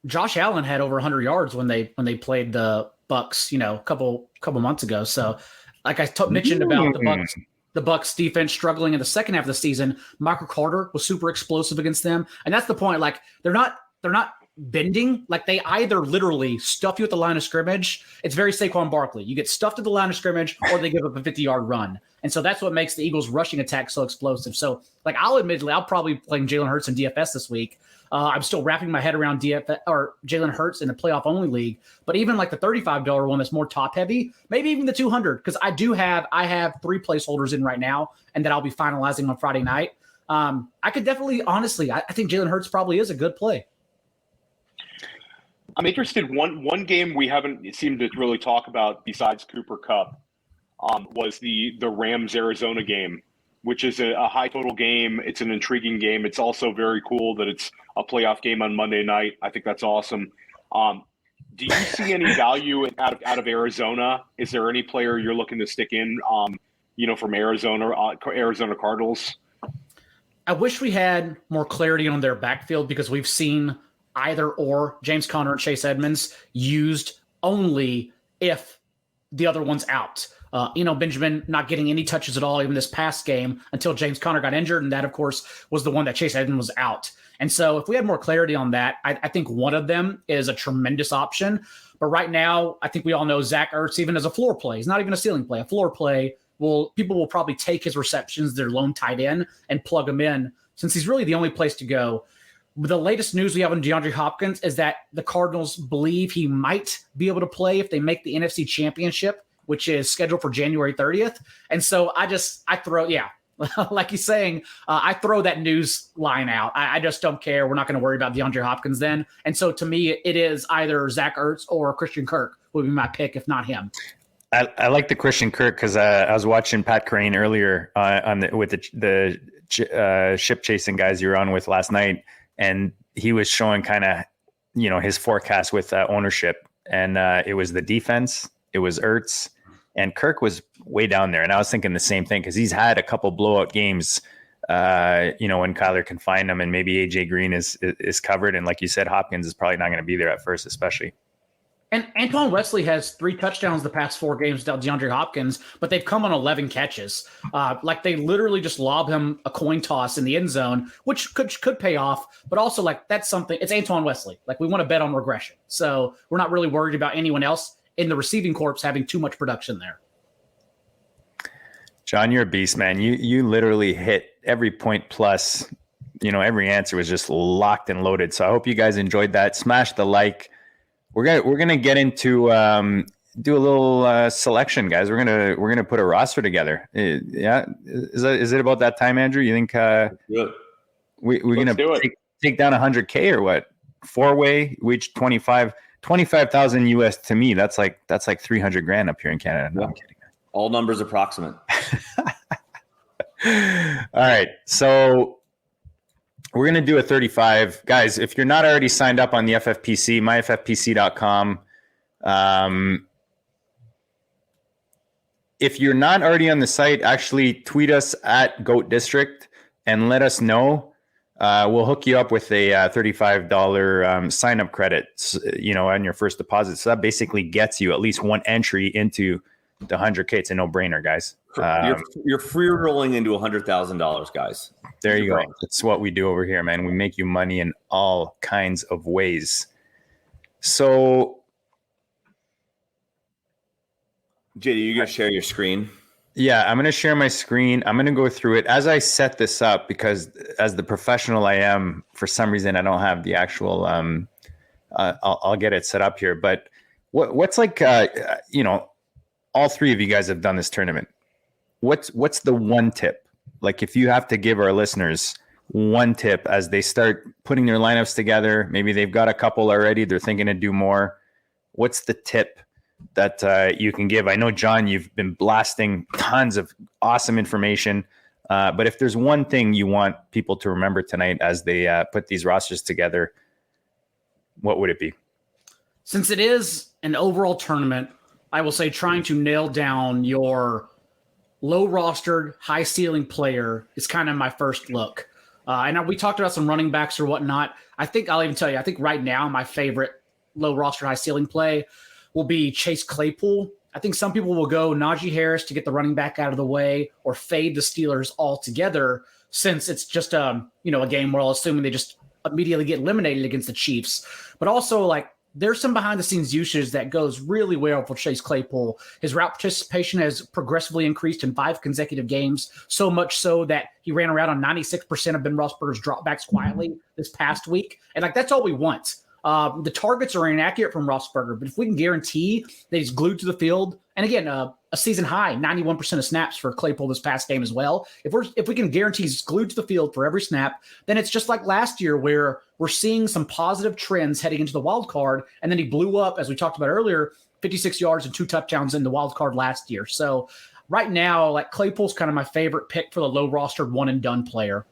Josh Allen had over 100 yards when they played the Bucks, a couple months ago. So, like I mentioned about the Bucks defense struggling in the second half of the season, Michael Carter was super explosive against them, and that's the point. Like they're not bending. Like they either literally stuff you at the line of scrimmage. It's very Saquon Barkley. You get stuffed at the line of scrimmage, or they give up a 50-yard run. And so that's what makes the Eagles' rushing attack so explosive. So, like, I'll probably playing Jalen Hurts in DFS this week. I'm still wrapping my head around DFS or Jalen Hurts in the playoff only league. But even like the $35 one that's more top heavy, maybe even the 200, because I have 3 placeholders in right now, and that I'll be finalizing on Friday night. I could definitely, honestly, I think Jalen Hurts probably is a good play. I'm interested. One game we haven't seemed to really talk about besides Cooper Kupp was the Rams-Arizona game, which is a high total game. It's an intriguing game. It's also very cool that it's a playoff game on Monday night. I think that's awesome. Do you see any value out of Arizona? Is there any player you're looking to stick in, from Arizona Cardinals? I wish we had more clarity on their backfield, because we've seen either or James Conner and Chase Edmonds used only if the other one's out. Benjamin not getting any touches at all even this past game until James Conner got injured, and that, of course, was the one that Chase Edmonds was out. And so if we had more clarity on that, I think one of them is a tremendous option. But right now, I think we all know Zach Ertz, even as a floor play, he's not even a ceiling play, a floor play. People will probably take his receptions, their lone tight end, and plug him in, since he's really the only place to go. The latest news we have on DeAndre Hopkins is that the Cardinals believe he might be able to play if they make the NFC Championship, which is scheduled for January 30th. And so I throw, like he's saying, I throw that news line out. I just don't care. We're not going to worry about DeAndre Hopkins then. And so to me, it is either Zach Ertz or Christian Kirk would be my pick, if not him. I like the Christian Kirk because I was watching Pat Crane earlier with the ship chasing guys you were on with last night. And he was showing kind of, his forecast with ownership. And it was the defense, it was Ertz, and Kirk was way down there. And I was thinking the same thing because he's had a couple blowout games, when Kyler can find him, and maybe AJ Green is covered. And like you said, Hopkins is probably not going to be there at first, especially. And Antoine Wesley has 3 touchdowns the past 4 games without DeAndre Hopkins, but they've come on 11 catches. Like they literally just lob him a coin toss in the end zone, which could pay off. But also, like, that's something. It's Antoine Wesley. Like, we want to bet on regression, so we're not really worried about anyone else in the receiving corps having too much production there. John, you're a beast, man. You literally hit every point plus. Every answer was just locked and loaded. So I hope you guys enjoyed that. Smash the like. we're gonna get into do a little selection, guys. We're gonna put a roster together. Yeah, is it about that time, Andrew? You think we're gonna take down 100K or what? 4-way, which 25,000 US to me. That's like $300,000 up here in Canada. No, I'm kidding. All numbers approximate. All right, so we're going to do a 35. Guys, if you're not already signed up on the FFPC, myffpc.com. If you're not already on the site, actually tweet us at Goat District and let us know. We'll hook you up with a $35 sign-up credit, on your first deposit. So that basically gets you at least one entry into the 100K. It's a no-brainer, guys. You're free rolling into $100,000, guys. There you go. That's what we do over here, man. We make you money in all kinds of ways. So, JD, you gonna share your screen? Yeah, I'm gonna share my screen. I'm gonna go through it as I set this up, because as the professional I am, for some reason I don't have the actual. I'll get it set up here. But what's like, all three of you guys have done this tournament. What's the one tip? Like, if you have to give our listeners one tip as they start putting their lineups together, maybe they've got a couple already, they're thinking to do more. What's the tip that you can give? I know, John, you've been blasting tons of awesome information, but if there's one thing you want people to remember tonight as they put these rosters together, what would it be? Since it is an overall tournament, I will say trying to nail down your low-rostered, high-ceiling player is kind of my first look. I know we talked about some running backs or whatnot. I'll even tell you, I think right now my favorite low-rostered, high-ceiling play will be Chase Claypool. I think some people will go Najee Harris to get the running back out of the way, or fade the Steelers altogether, since it's just a game where I'll assume they just immediately get eliminated against the Chiefs. But also, like, there's some behind-the-scenes usage that goes really well for Chase Claypool. His route participation has progressively increased in 5 consecutive games, so much so that he ran around on 96% of Ben Roethlisberger's dropbacks quietly this past week. And, that's all we want. The targets are inaccurate from Roethlisberger, but if we can guarantee that he's glued to the field, and again, a season high 91% of snaps for Claypool this past game as well. If we can guarantee he's glued to the field for every snap, then it's just like last year where we're seeing some positive trends heading into the wild card, and then he blew up, as we talked about earlier, 56 yards and 2 touchdowns in the wild card last year. So right now, like, Claypool's kind of my favorite pick for the low rostered one and done player.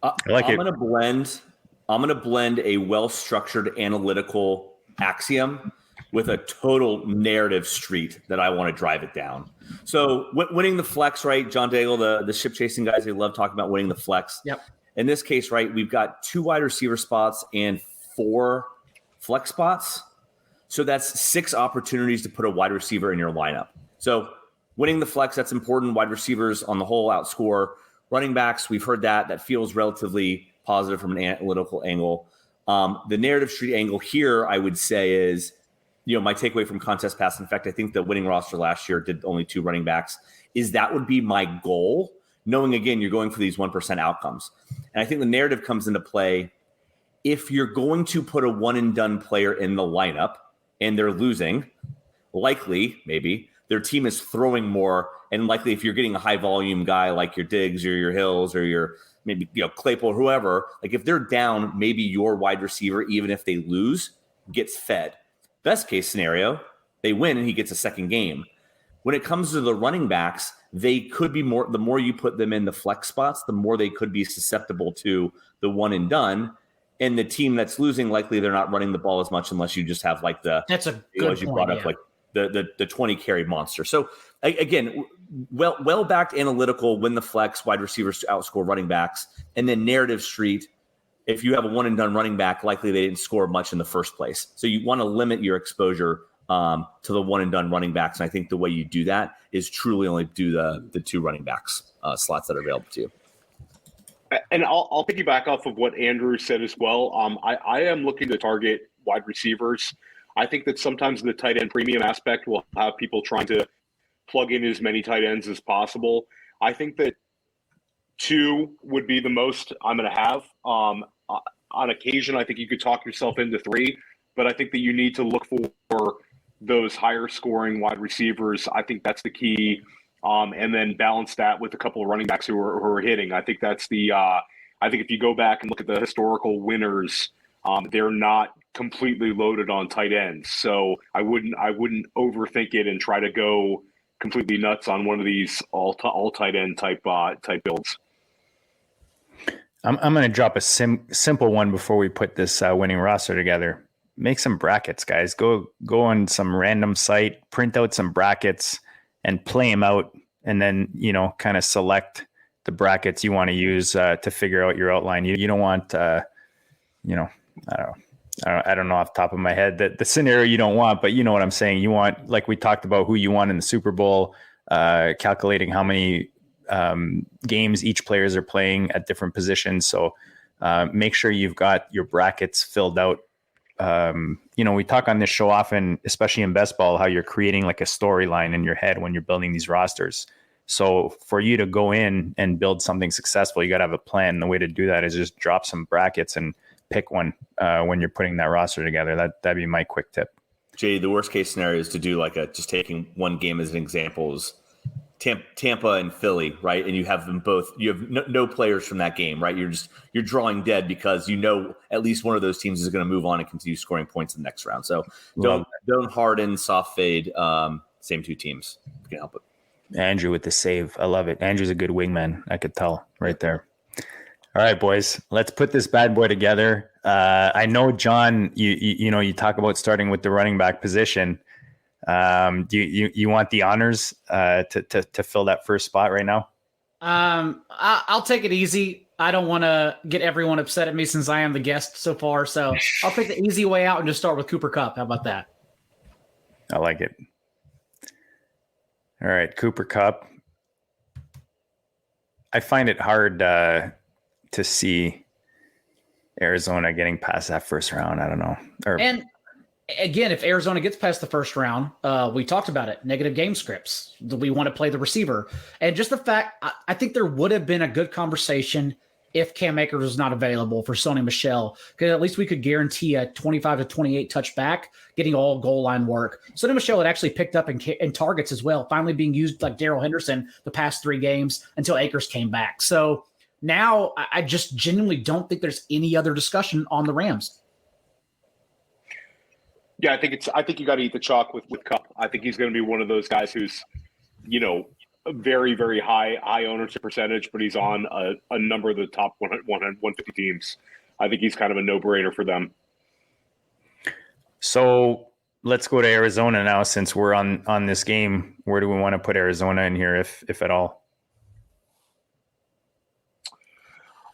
I'm going to blend a well-structured analytical axiom with a total narrative street that I want to drive it down. So winning the flex, right? John Daigle, the ship chasing guys, they love talking about winning the flex. Yep. In this case, right, we've got 2 wide receiver spots and 4 flex spots. So that's 6 opportunities to put a wide receiver in your lineup. So winning the flex, that's important. Wide receivers on the whole outscore running backs. We've heard that feels relatively positive from an analytical angle. The narrative street angle here, I would say, is, my takeaway from contest pass. In fact, I think the winning roster last year did only 2 running backs. Is that would be my goal, knowing, again, you're going for these 1% outcomes. And I think the narrative comes into play if you're going to put a one and done player in the lineup and they're losing, likely, maybe, their team is throwing more. And likely, if you're getting a high volume guy like your Diggs or your Hills or your maybe Claypool or whoever, like, if they're down, maybe your wide receiver, even if they lose, gets fed. Best case scenario, they win and he gets a second game. When it comes to the running backs, they could be more, the more you put them in the flex spots, the more they could be susceptible to the one and done. And the team that's losing, likely they're not running the ball as much unless you just have like that's a good as you brought up, like the 20 carry monster. So again, well backed analytical, win the flex, wide receivers to outscore running backs, and then narrative street. If you have a one and done running back, likely they didn't score much in the first place. So you want to limit your exposure to the one and done running backs. And I think the way you do that is truly only do the 2 running backs slots that are available to you. And I'll piggyback off of what Andrew said as well. I am looking to target wide receivers. I think that sometimes the tight end premium aspect will have people trying to plug in as many tight ends as possible. I think that 2 would be the most I'm going to have. on occasion, I think you could talk yourself into 3, but I think that you need to look for those higher scoring wide receivers. I think that's the key. And then balance that with a couple of running backs who are hitting. I think that's I think if you go back and look at the historical winners, they're not completely loaded on tight ends. So I wouldn't overthink it and try to go completely nuts on one of these all tight end type builds. I'm going to drop a simple one before we put this winning roster together. Make some brackets, guys. Go on some random site, print out some brackets, and play them out, and then kind of select the brackets you want to use to figure out your outline. You don't want I don't know off the top of my head the scenario you don't want, but you know what I'm saying. You want, like we talked about, who you want in the Super Bowl, calculating how many games each players are playing at different positions. So make sure you've got your brackets filled out. We talk on this show often, especially in best ball, how you're creating like a storyline in your head when you're building these rosters. So for you to go in and build something successful, you got to have a plan. And the way to do that is just drop some brackets and pick one when you're putting that roster together. That'd be my quick tip. Jay, the worst case scenario is to do just taking one game as an example is Tampa and Philly, right? And you have them both. You have no players from that game, right? You're drawing dead because at least one of those teams is going to move on and continue scoring points in the next round. So don't harden, soft fade. Same 2 teams. If you can help it. Andrew with the save. I love it. Andrew's a good wingman. I could tell right there. All right, boys, let's put this bad boy together. I know, John, you talk about starting with the running back position. Do you want the honors to fill that first spot right now? I'll take it easy. I don't want to get everyone upset at me since I am the guest so far. So I'll take the easy way out and just start with Cooper Kupp. How about that? I like it. All right, Cooper Kupp. I find it hard to see Arizona getting past that first round. I don't know. And again, if Arizona gets past the first round, we talked about it, negative game scripts. Do we want to play the receiver? And just the fact, I think there would have been a good conversation if Cam Akers was not available for Sony Michel, because at least we could guarantee a 25 to 28 touchback, getting all goal line work. Sony Michel had actually picked up in targets as well, finally being used like Darrell Henderson the past 3 games until Akers came back. So now I just genuinely don't think there's any other discussion on the Rams. Yeah, I think you got to eat the chalk with Kupp. I think he's going to be one of those guys who's, a very, very high ownership percentage, but he's on a number of the top 150 teams. I think he's kind of a no-brainer for them. So let's go to Arizona now, since we're on this game. Where do we want to put Arizona in here, if at all?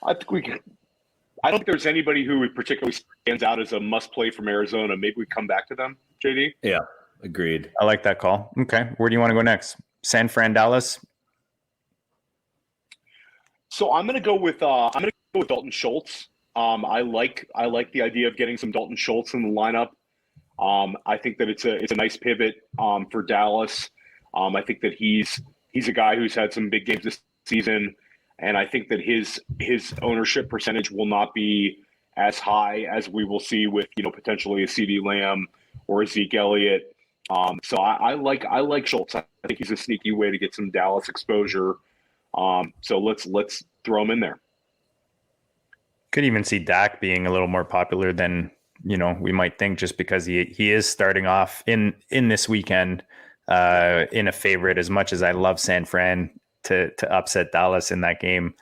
I don't think there's anybody who particularly stands out as a must-play from Arizona. Maybe we come back to them, JD? Yeah, agreed. I like that call. Okay, where do you want to go next? San Fran, Dallas? So I'm going to go with Dalton Schultz. I like the idea of getting some Dalton Schultz in the lineup. I think that it's a nice pivot for Dallas. I think that he's a guy who's had some big games this season. And I think that his ownership percentage will not be as high as we will see with, potentially a CeeDee Lamb or a Zeke Elliott. So I like Schultz. I think he's a sneaky way to get some Dallas exposure. So let's throw him in there. Could even see Dak being a little more popular than, we might think, just because he is starting off in this weekend in a favorite, as much as I love San Fran to upset Dallas in that game.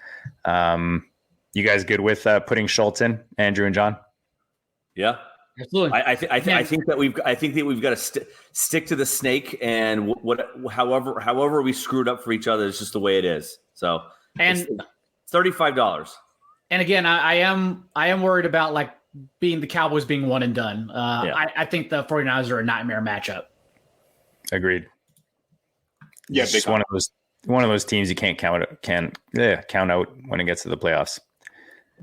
You guys good with putting Schultz in, Andrew and John? Yeah, absolutely. I think that we've got to stick to the snake, and however we screwed up for each other is just the way it is. So it's $35. And again, I am worried about like being the Cowboys being one and done. I think the 49ers are a nightmare matchup. Agreed. Yeah, it's one of those teams you can't count out when it gets to the playoffs.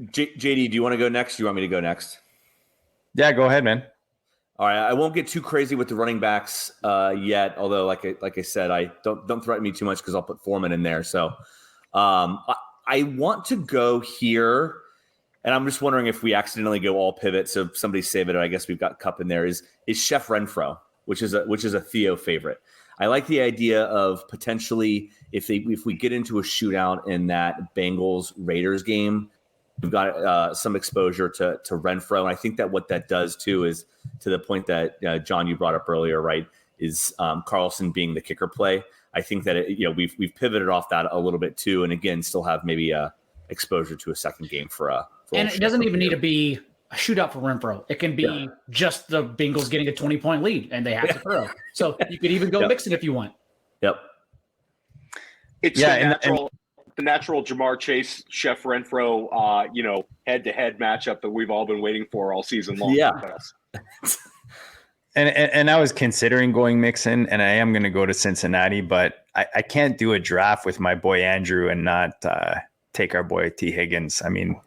JD, do you want to go next? Do you want me to go next? Yeah, go ahead, man. All right, I won't get too crazy with the running backs yet. Although, like I said, I don't threaten me too much because I'll put Foreman in there. So, I want to go here and I'm just wondering if we accidentally go all pivot. So if somebody save it, I guess we've got Cup in there. Is Chef Renfro, which is a Theo favorite. I like the idea of potentially if we get into a shootout in that Bengals Raiders game, we've got some exposure to Renfro, and I think that what that does too is to the point that John you brought up earlier, right? Is Carlson being the kicker play? I think that we've pivoted off that a little bit too, and again, still have maybe exposure to a second game for and it doesn't even need to be a shootout for Renfro. It can be just the Bengals getting a 20-point lead and they have to throw. So you could even go Mixon if you want. Yep. It's the natural Jamar Chase, Chef Renfro, head-to-head matchup that we've all been waiting for all season long. Yeah. And I was considering going Mixon, and I am going to go to Cincinnati, but I can't do a draft with my boy Andrew and not take our boy T. Higgins. I mean,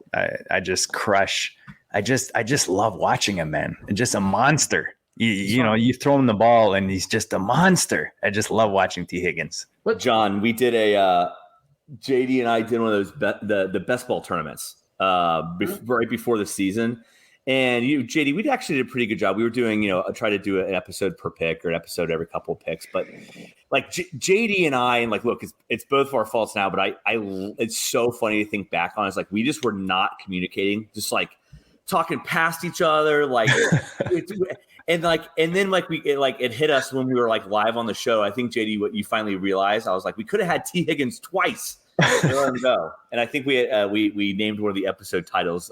I just crush. I just love watching him, man. Just a monster. You throw him the ball and he's just a monster. I just love watching T. Higgins. But John, we did JD and I did one of those the best ball tournaments right before the season. And JD, we actually did a pretty good job. We were doing, try to do an episode per pick or an episode every couple of picks. But like JD and I, and like, look, it's both of our faults now. But it's so funny to think back on. It's like we just were not communicating, just like talking past each other, like, and then it hit us when we were like live on the show. I think JD, what you finally realized, I was like, we could have had T. Higgins twice. Let him go. And I think we named one of the episode titles.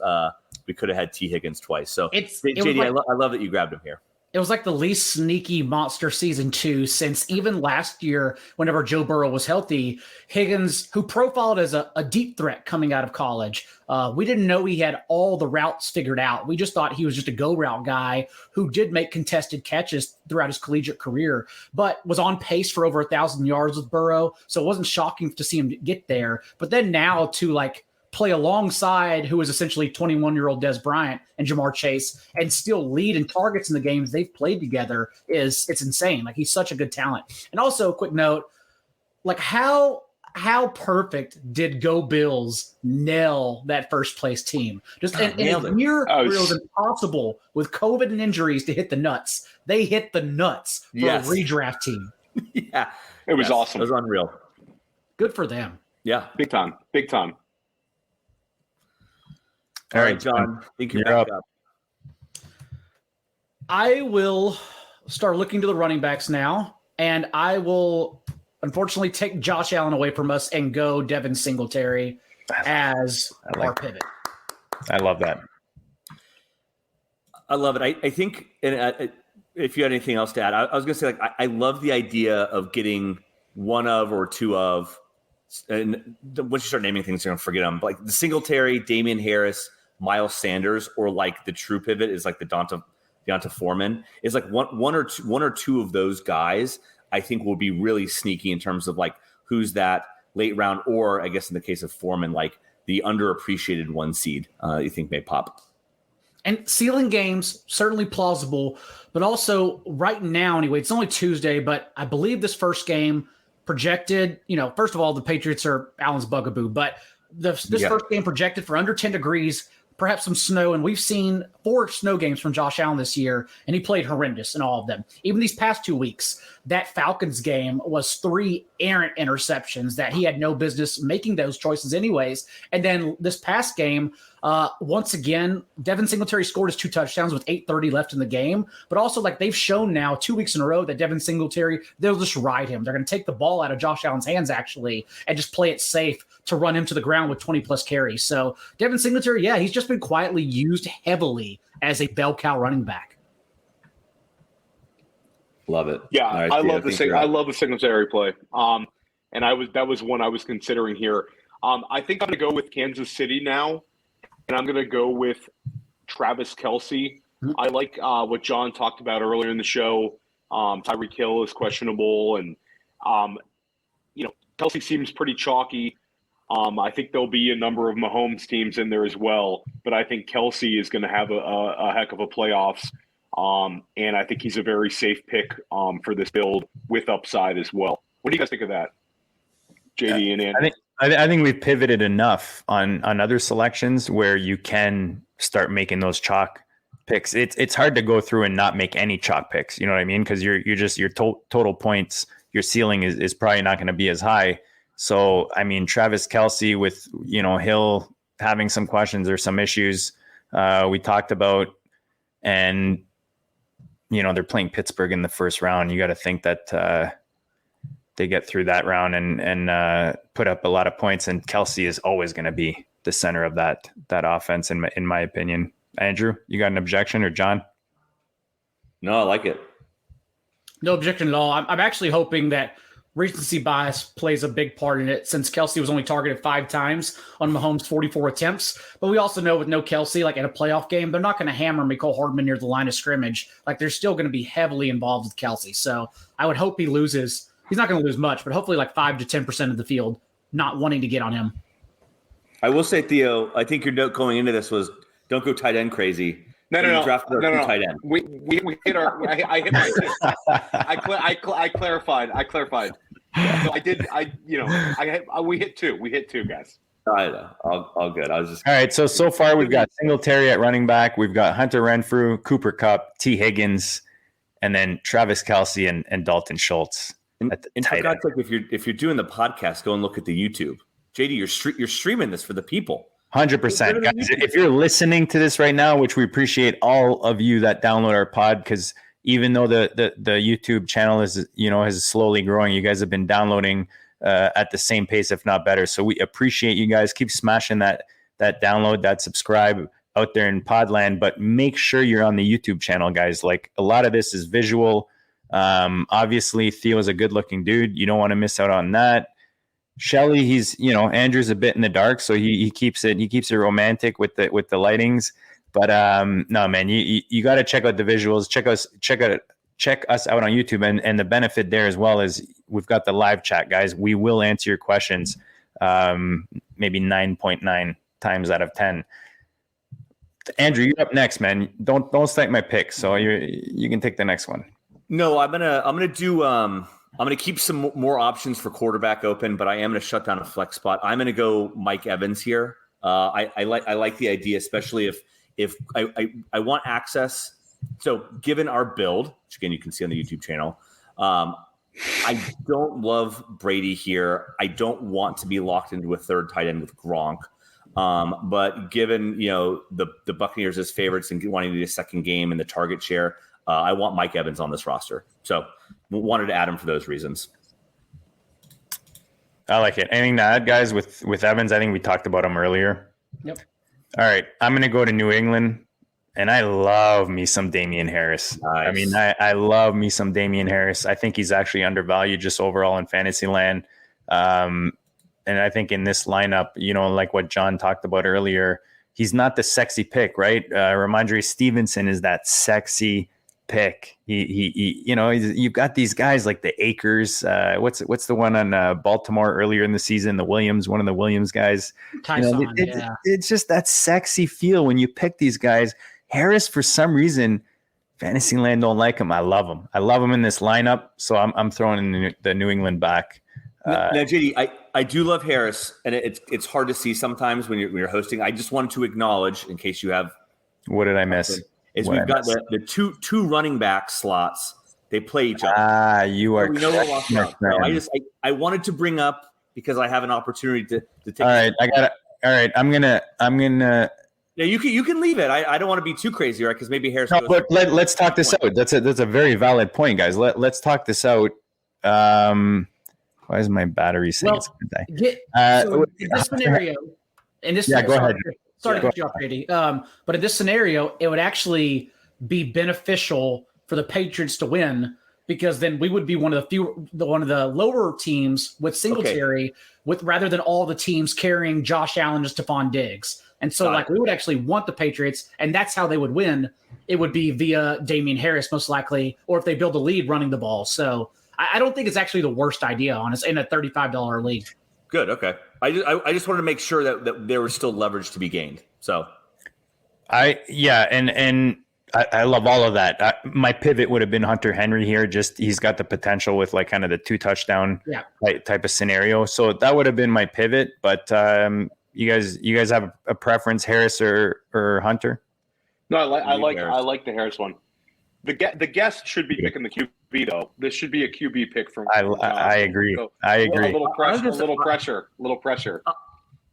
We could have had T. Higgins twice. So JD, I love that you grabbed him here. It was like the least sneaky monster season 2 since even last year, whenever Joe Burrow was healthy. Higgins, who profiled as a deep threat coming out of college, we didn't know he had all the routes figured out. We just thought he was just a go route guy who did make contested catches throughout his collegiate career, but was on pace for over 1,000 yards with Burrow. So it wasn't shocking to see him get there. But then now to play alongside who is essentially 21-year-old Dez Bryant and Jamar Chase and still lead in targets in the games they've played together it's insane. Like, he's such a good talent. And also, quick note, like how perfect did Go Bills nail that first place team? Just in a year where it was impossible with COVID and injuries to hit the nuts. They hit the nuts for a redraft team. Yeah. It was awesome. It was unreal. Good for them. Yeah. Big time. All right, John, I think you're back up. I will start looking to the running backs now, and I will unfortunately take Josh Allen away from us and go Devin Singletary as our pivot. I love that. I love it. I think, and if you had anything else to add, I was going to say, I love the idea of getting one of or two of, and once you start naming things, you're going to forget them. But like the Singletary, Damian Harris, Miles Sanders, or like the true pivot is like the Deonta Foreman is like one or two of those guys. I think will be really sneaky in terms of like who's that late round, or I guess in the case of Foreman, like the underappreciated 1 seed you think may pop. And ceiling games, certainly plausible, but also right now anyway, it's only Tuesday, but I believe this first game projected, first of all, the Patriots are Allen's bugaboo, but this first game projected for under 10 degrees, perhaps some snow, and we've seen 4 snow games from Josh Allen this year, and he played horrendous in all of them. Even these past 2 weeks, that Falcons game was 3 errant interceptions that he had no business making those choices anyways. And then this past game, once again, Devin Singletary scored his 2 touchdowns with 8:30 left in the game, but also like they've shown now 2 weeks in a row that Devin Singletary, they'll just ride him. They're going to take the ball out of Josh Allen's hands actually and just play it safe to run him to the ground with 20 plus carries. So Devin Singletary, he's just been quietly used heavily as a bell cow running back. Love it. Yeah, right, I love the Singletary play. And that was one I was considering here. I think I'm going to go with Kansas City now, and I'm going to go with Travis Kelce. Mm-hmm. I like what John talked about earlier in the show. Tyreek Hill is questionable, and Kelce seems pretty chalky. I think there'll be a number of Mahomes teams in there as well, but I think Kelce is going to have a heck of a playoffs. And I think he's a very safe pick for this build with upside as well. What do you guys think of that, JD and Andy? I think we've pivoted enough on other selections where you can start making those chalk picks. It's hard to go through and not make any chalk picks. You know what I mean? Because you're just your total points, your ceiling is probably not going to be as high. So I mean, Travis Kelce with Hill having some questions or some issues we talked about, and they're playing Pittsburgh in the first round. You got to think that they get through that round and put up a lot of points. And Kelce is always going to be the center of that offense, in my opinion. Andrew, you got an objection, or John? No, I like it. No objection at all. I'm actually hoping that recency bias plays a big part in it, since Kelce was only targeted 5 times on Mahomes' 44 attempts. But we also know with no Kelce, like in a playoff game, they're not going to hammer Mecole Hardman near the line of scrimmage. Like they're still going to be heavily involved with Kelce. So I would hope he loses. He's not going to lose much, but hopefully like 5 to 10% of the field not wanting to get on him. I will say, Theo, I think your note going into this was don't go tight end crazy. No. Tight end. We hit our. I hit my. I clarified. So I did. We hit 2. We hit 2 guys. I know. All good. I was just all right. So far we've got Singletary at running back. We've got Hunter Renfrew, Cooper Kupp, T. Higgins, and then Travis Kelce and Dalton Schultz. And for God's sake, if you're doing the podcast, go and look at the YouTube. JD, you're streaming this for the people. 100%. Guys, if you're listening to this right now, which we appreciate all of you that download our pod, because even though the YouTube channel is slowly growing, you guys have been downloading at the same pace, if not better. So we appreciate you guys. Keep smashing that download, that subscribe out there in Podland, but make sure you're on the YouTube channel, guys. Like a lot of this is visual. Obviously Theo's a good looking dude. You don't want to miss out on that. Shelly, he's Andrew's a bit in the dark, so he keeps it romantic with the lightings. But no, man, you got to check out the visuals. Check us out on YouTube, and the benefit there as well is we've got the live chat, guys. We will answer your questions, maybe 9.9 times out of 10. Andrew, you're up next, man. Don't snipe my pick, so you can take the next one. No, I'm gonna keep some more options for quarterback open, but I am gonna shut down a flex spot. I'm gonna go Mike Evans here. I like the idea, especially if I want access. So given our build, which again you can see on the YouTube channel, I don't love Brady here. I don't want to be locked into a third tight end with Gronk. But given the Buccaneers as favorites and wanting to do a second game in the target share, I want Mike Evans on this roster. So wanted to add him for those reasons. I like it. Anything to add, guys, with Evans? I think we talked about him earlier. Yep. All right. I'm going to go to New England, and I love me some Damian Harris. Nice. I mean, I love me some Damian Harris. I think he's actually undervalued just overall in fantasy land. And I think in this lineup, like what John talked about earlier, he's not the sexy pick, right? Ramondre Stevenson is that sexy pick. You've got these guys like the Akers. What's the one on Baltimore earlier in the season? The Williams, one of the Williams guys. Tyson, it's just that sexy feel when you pick these guys. Harris, for some reason, Fantasyland don't like him. I love him. I love him in this lineup. So I'm throwing in the New England back. Now, JD, I do love Harris, and it's hard to see sometimes when you're hosting. I just wanted to acknowledge, in case you have. What did I miss? We've got the two running back slots. They play each other. You are. I wanted to bring up because I have an opportunity to take. All right, I got it. All right, I'm gonna. Yeah, you can leave it. I don't want to be too crazy, right? Because maybe Harris. No, but let's talk this out. That's a very valid point, guys. Let's talk this out. Why is my battery saying it's going to die? So in this scenario, go ahead. Sorry to cut you off, Brady. But in this scenario, it would actually be beneficial for the Patriots to win, because then we would be one of the lower teams with Singletary, rather than all the teams carrying Josh Allen and Stephon Diggs. And so, we would actually want the Patriots, and that's how they would win. It would be via Damian Harris, most likely, or if they build a lead running the ball. So I don't think it's actually the worst idea, honestly, in a $35 league. Good. Okay. I just wanted to make sure that there was still leverage to be gained. So, and I love all of that. My pivot would have been Hunter Henry here. Just he's got the potential with like kind of the 2 touchdown type of scenario. So that would have been my pivot. But you guys have a preference, Harris or Hunter? No, I like the Harris one. The guest should be picking the QB though. This should be a QB pick from. I agree. So I agree. A little pressure.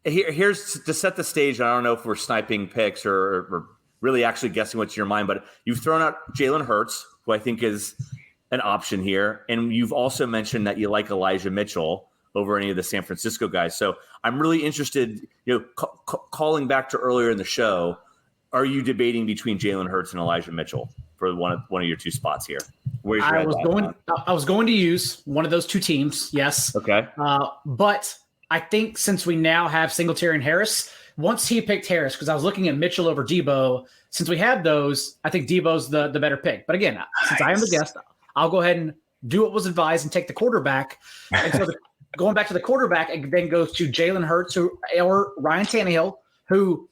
Here's to set the stage. I don't know if we're sniping picks or really actually guessing what's in your mind, but you've thrown out Jalen Hurts, who I think is an option here. And you've also mentioned that you like Elijah Mitchell over any of the San Francisco guys. So I'm really interested, calling back to earlier in the show, are you debating between Jalen Hurts and Elijah Mitchell for one of your 2 spots here? I was going to use one of those 2 teams. Yes. Okay. But I think since we now have Singletary and Harris, once he picked Harris, because I was looking at Mitchell over Debo, since we have those, I think Debo's the better pick. But again, since I am the guest, I'll go ahead and do what was advised and take the quarterback. And so going back to the quarterback, it then goes to Jalen Hurts or Ryan Tannehill, who,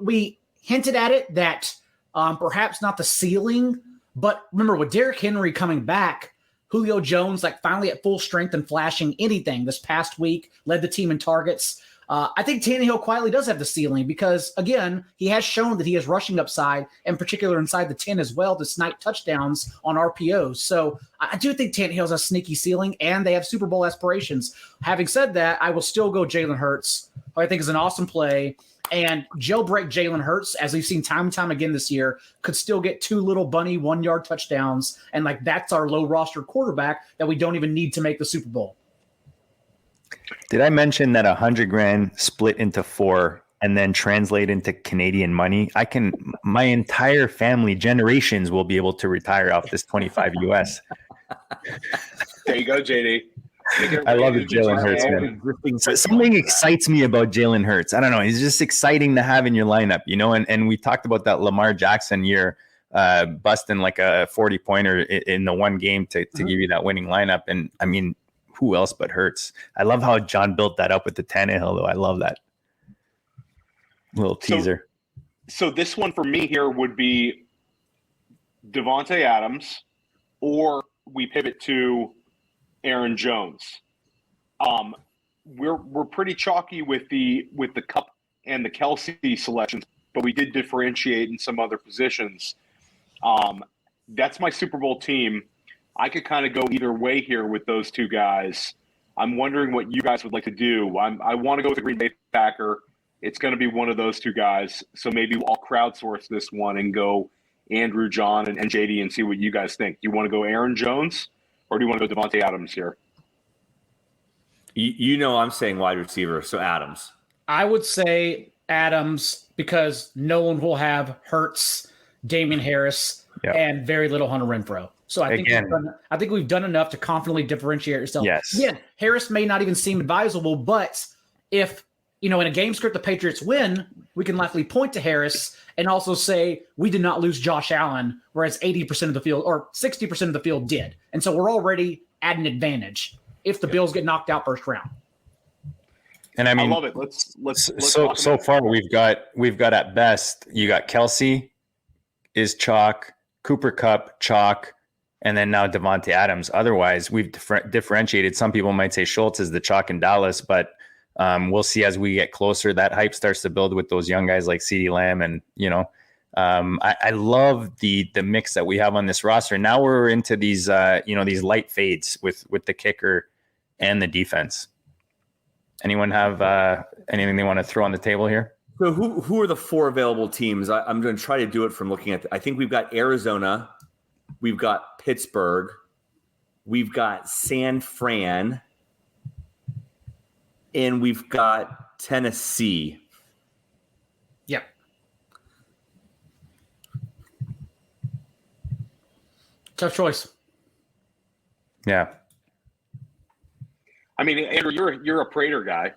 we hinted at it that perhaps not the ceiling, but remember with Derrick Henry coming back, Julio Jones finally at full strength and flashing anything this past week, led the team in targets. I think Tannehill quietly does have the ceiling because, again, he has shown that he has rushing upside, in particular inside the 10 as well, to snipe touchdowns on RPOs. So I do think Tannehill has a sneaky ceiling, and they have Super Bowl aspirations. Having said that, I will still go Jalen Hurts, who I think is an awesome play. And jailbreak Jalen Hurts, as we've seen time and time again this year, could still get 2 little bunny 1-yard touchdowns. And that's our low roster quarterback that we don't even need to make the Super Bowl. Did I mention that $100,000 split into 4 and then translate into Canadian money? My entire family, generations, will be able to retire off this 25 US. There you go, JD. I love it, Jalen Hurts, man. Something excites me about Jalen Hurts. I don't know. He's just exciting to have in your lineup, and we talked about that Lamar Jackson year, busting like a 40-pointer in the one game to give you that winning lineup. And I mean, who else but Hurts? I love how John built that up with the Tannehill, though. I love that little teaser. So this one for me here would be Devontae Adams, or we pivot to Aaron Jones. We're pretty chalky with the Kupp and the Kelsey selections, but we did differentiate in some other positions. That's my Super Bowl team. I could kind of go either way here with those 2 guys. I'm wondering what you guys would like to do. I want to go with the Green Bay Packer. It's going to be one of those 2 guys. So maybe I'll crowdsource this one and go Andrew, John, and JD and see what you guys think. Do you want to go Aaron Jones, or do you want to go Devontae Adams here? I'm saying wide receiver, so Adams. I would say Adams because no one will have Hurts, Damian Harris, and very little Hunter Renfrow. So I think we've done enough to confidently differentiate ourselves. Yes. Again, Harris may not even seem advisable, but if in a game script the Patriots win, we can likely point to Harris and also say we did not lose Josh Allen, whereas 80% of the field or 60% of the field did. And so we're already at an advantage if the Bills get knocked out first round. And I mean, I love it. Let's so far we've got at best, you got Kelsey is chalk, Cooper Kupp chalk, and then now Devontae Adams. Otherwise, we've differentiated. Some people might say Schultz is the chalk in Dallas, but we'll see as we get closer. That hype starts to build with those young guys like CeeDee Lamb, and I love the mix that we have on this roster. Now we're into these these light fades with the kicker and the defense. Anyone have anything they want to throw on the table here? So who are the 4 available teams? I'm going to try to do it from looking at. I think we've got Arizona. We've got Pittsburgh. We've got San Fran. And we've got Tennessee. Yep. Tough choice. Yeah. I mean, Andrew, you're a Prater guy.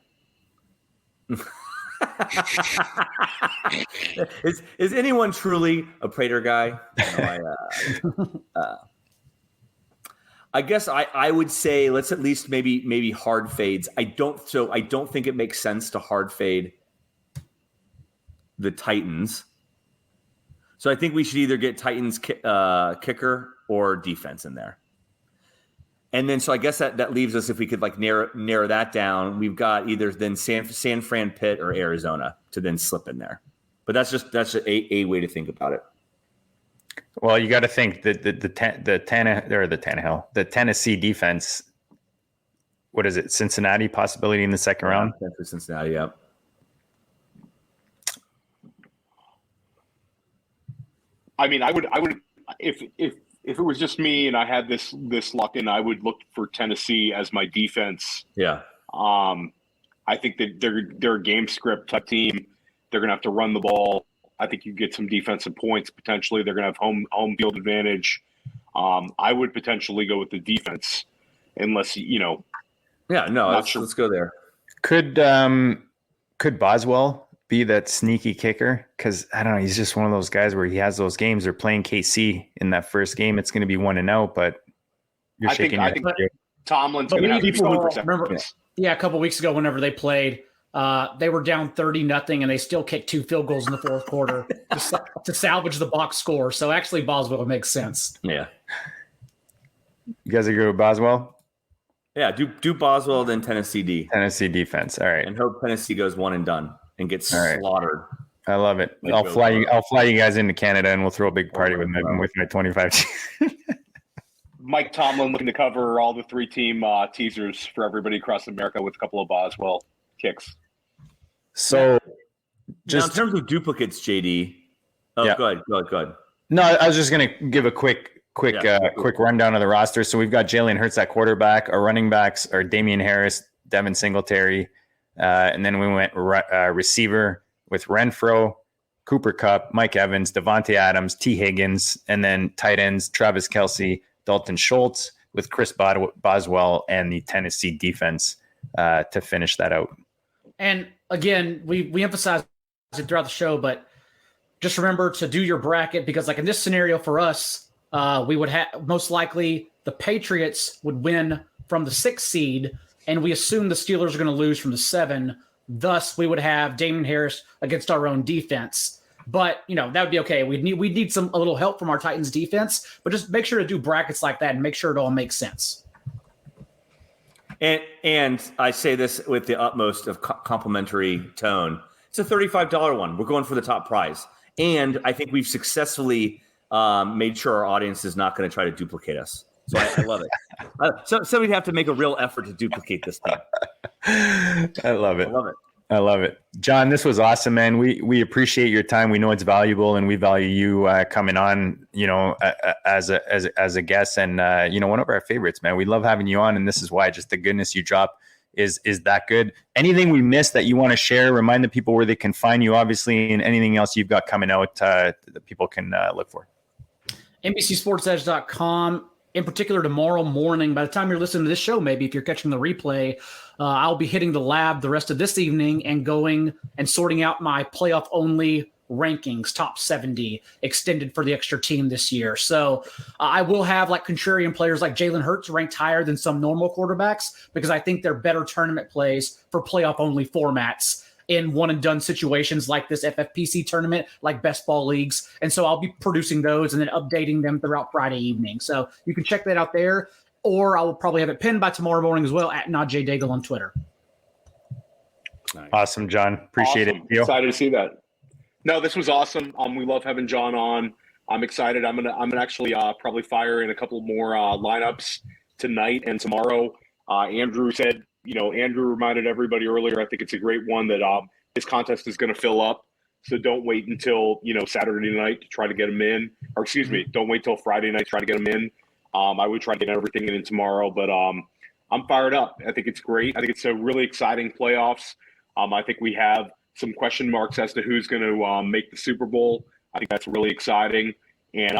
Is anyone truly a Prater guy? I guess I would say let's at least maybe hard fades. I don't think it makes sense to hard fade the Titans. So I think we should either get Titans kicker or defense in there. And then, so I guess that leaves us, if we could like narrow that down, we've got either then San Fran, Pitt, or Arizona to then slip in there. But that's a way to think about it. Well, you got to think that the Tennessee defense. What is it? Cincinnati possibility in the second round. For Cincinnati, yeah. I mean, I would if it was just me and I had this luck, and I would look for Tennessee as my defense. Yeah. I think that they're a game script type team. They're going to have to run the ball. I think you get some defensive points potentially. They're going to have home field advantage. I would potentially go with the defense, unless Yeah, no, let's go there. Could Boswell be that sneaky kicker? Because I don't know, he's just one of those guys where he has those games. They're playing KC in that first game. It's going to be 1-0, but you're shaking your head. Tomlin's going to have people remember. Yeah, a couple weeks ago, whenever they played, they were down 30-0, and they still kicked 2 field goals in the fourth quarter to salvage the box score. So actually, Boswell makes sense. Yeah. You guys agree with Boswell? Yeah, do Boswell, then Tennessee D. Tennessee defense. All right. And hope Tennessee goes one and done and gets slaughtered. I love it. I'll fly you guys into Canada, and we'll throw a big party with my 25. Mike Tomlin looking to cover all the 3-team teasers for everybody across America with a couple of Boswell kicks. So, just now, in terms of duplicates, JD. Oh, yeah. Go ahead. No, I was just going to give a quick rundown of the roster. So we've got Jalen Hurts at quarterback. Our running backs are Damian Harris, Devin Singletary, and then we went receiver with Renfro, Cooper Kupp, Mike Evans, Devontae Adams, T. Higgins, and then tight ends Travis Kelce, Dalton Schultz, with Chris Boswell and the Tennessee defense to finish that out. And again, we emphasize it throughout the show, but just remember to do your bracket, because like in this scenario for us, we would have most likely the Patriots would win from the 6th seed, and we assume the Steelers are going to lose from the 7. Thus, we would have Damian Harris against our own defense. But that would be okay. We'd need a little help from our Titans defense, but just make sure to do brackets like that and make sure it all makes sense. And I say this with the utmost of complimentary tone. It's a $35 one. We're going for the top prize. And I think we've successfully made sure our audience is not going to try to duplicate us. So I love it. So we'd have to make a real effort to duplicate this thing. I love it. John, this was awesome, man. We appreciate your time. We know it's valuable, and we value you coming on, as a guest, and one of our favorites, man. We love having you on, and this is why just the goodness you drop is that good. Anything we missed that you want to share? Remind the people where they can find you, obviously, and anything else you've got coming out that people can look for. NBCSportsEdge.com. In particular, tomorrow morning, by the time you're listening to this show, maybe if you're catching the replay, I'll be hitting the lab the rest of this evening and going and sorting out my playoff-only rankings, top 70, extended for the extra team this year. So I will have contrarian players like Jalen Hurts ranked higher than some normal quarterbacks, because I think they're better tournament plays for playoff-only formats in one-and-done situations like this FFPC tournament, like best ball leagues. And so I'll be producing those and then updating them throughout Friday evening. So you can check that out there, or I will probably have it pinned by tomorrow morning as well at NotJDaigle on Twitter. Nice. Awesome, John. Appreciate it. Excited to see that. No, this was awesome. We love having John on. I'm excited. I'm gonna actually probably fire in a couple more lineups tonight and tomorrow. Andrew said, Andrew reminded everybody earlier, I think it's a great one, that this contest is going to fill up. So don't wait until, Saturday night to try to get them in. Or excuse me, don't wait till Friday night to try to get them in. I would try to get everything in tomorrow, but I'm fired up. I think it's great. I think it's a really exciting playoffs. I think we have some question marks as to who's going to make the Super Bowl. I think that's really exciting. And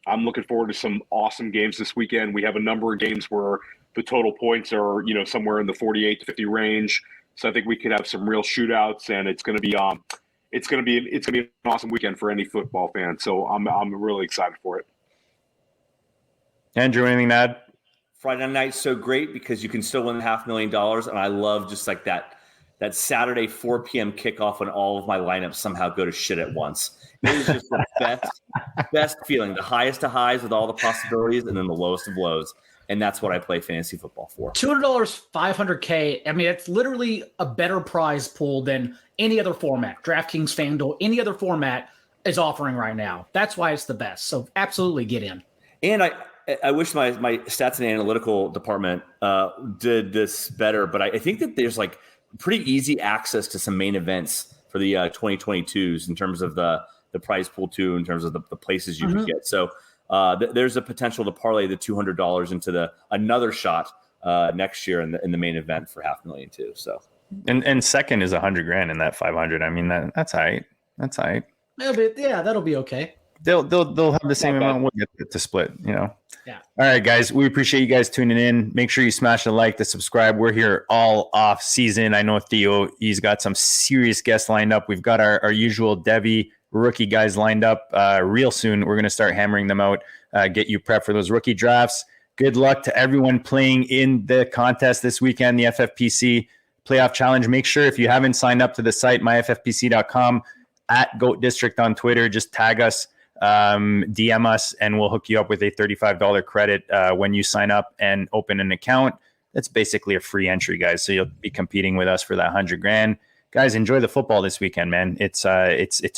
I'm looking forward to some awesome games this weekend. We have a number of games where the total points are, somewhere in the 48 to 50 range. So I think we could have some real shootouts, and it's going to be an awesome weekend for any football fan. So I'm really excited for it. Andrew, anything to add? Friday night's so great because you can still win $500,000, and I love just that that Saturday 4 p.m. kickoff when all of my lineups somehow go to shit at once. It is just the best feeling, the highest of highs with all the possibilities, and then the lowest of lows. And that's what I play fantasy football for. $200, $500K. I mean, it's literally a better prize pool than any other format. DraftKings, FanDuel, any other format is offering right now. That's why it's the best. So absolutely get in. And I wish my stats and analytical department did this better, but I think that there's like pretty easy access to some main events for the 2022s in terms of the prize pool too, in terms of the places you can get. So there's a potential to parlay the $200 into another shot next year in the main event for $500,000 too. So and second is $100,000 in that 500. I mean that's all right. That's all right. Yeah, that'll be okay. They'll have the same amount. We'll get to split, Yeah. All right, guys. We appreciate you guys tuning in. Make sure you smash the like, the subscribe. We're here all off season. I know Theo, he's got some serious guests lined up. We've got our usual Devi rookie guys lined up real soon. We're going to start hammering them out, get you prepped for those rookie drafts. Good luck to everyone playing in the contest this weekend, the FFPC Playoff Challenge. Make sure if you haven't signed up to the site, myffpc.com, at Goat District on Twitter, just tag us. DM us and we'll hook you up with a $35 credit when you sign up and open an account. That's basically a free entry, guys. So you'll be competing with us for that $100,000. Guys, enjoy the football this weekend, man. It's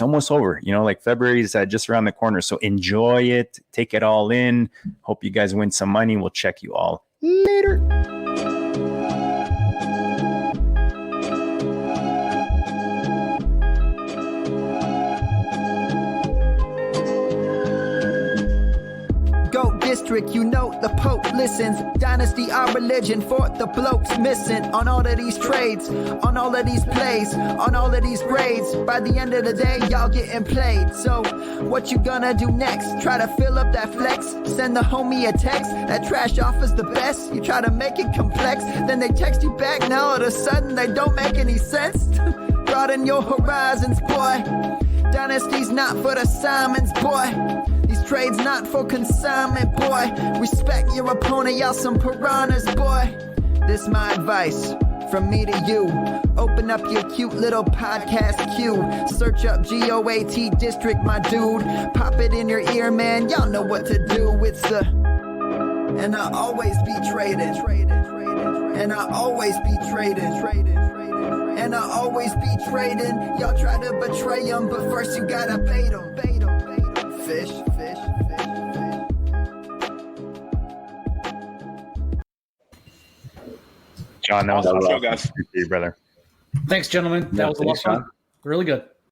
almost over. Like February is just around the corner. So enjoy it. Take it all in. Hope you guys win some money. We'll check you all later. District, the Pope listens. Dynasty, our religion, for the blokes missing. On all of these trades, on all of these plays, on all of these grades. By the end of the day, y'all getting played. So, what you gonna do next? Try to fill up that flex? Send the homie a text. That trash offer's the best. You try to make it complex, then they text you back. Now all of a sudden, they don't make any sense. Broaden your horizons, boy. Dynasty's not for the Simons, boy. These trades not for consignment, boy. Respect your opponent, y'all some piranhas, boy. This my advice from me to you. Open up your cute little podcast queue. Search up GOAT District, my dude. Pop it in your ear, man. Y'all know what to do. It's the and I always be traded. And I always be traded. And I always be trading. Y'all try to betray them, but first you gotta bait them. Fish. John, that was awesome show, guys. Appreciate you, brother. Thanks, gentlemen. That was a lot of fun. Really good.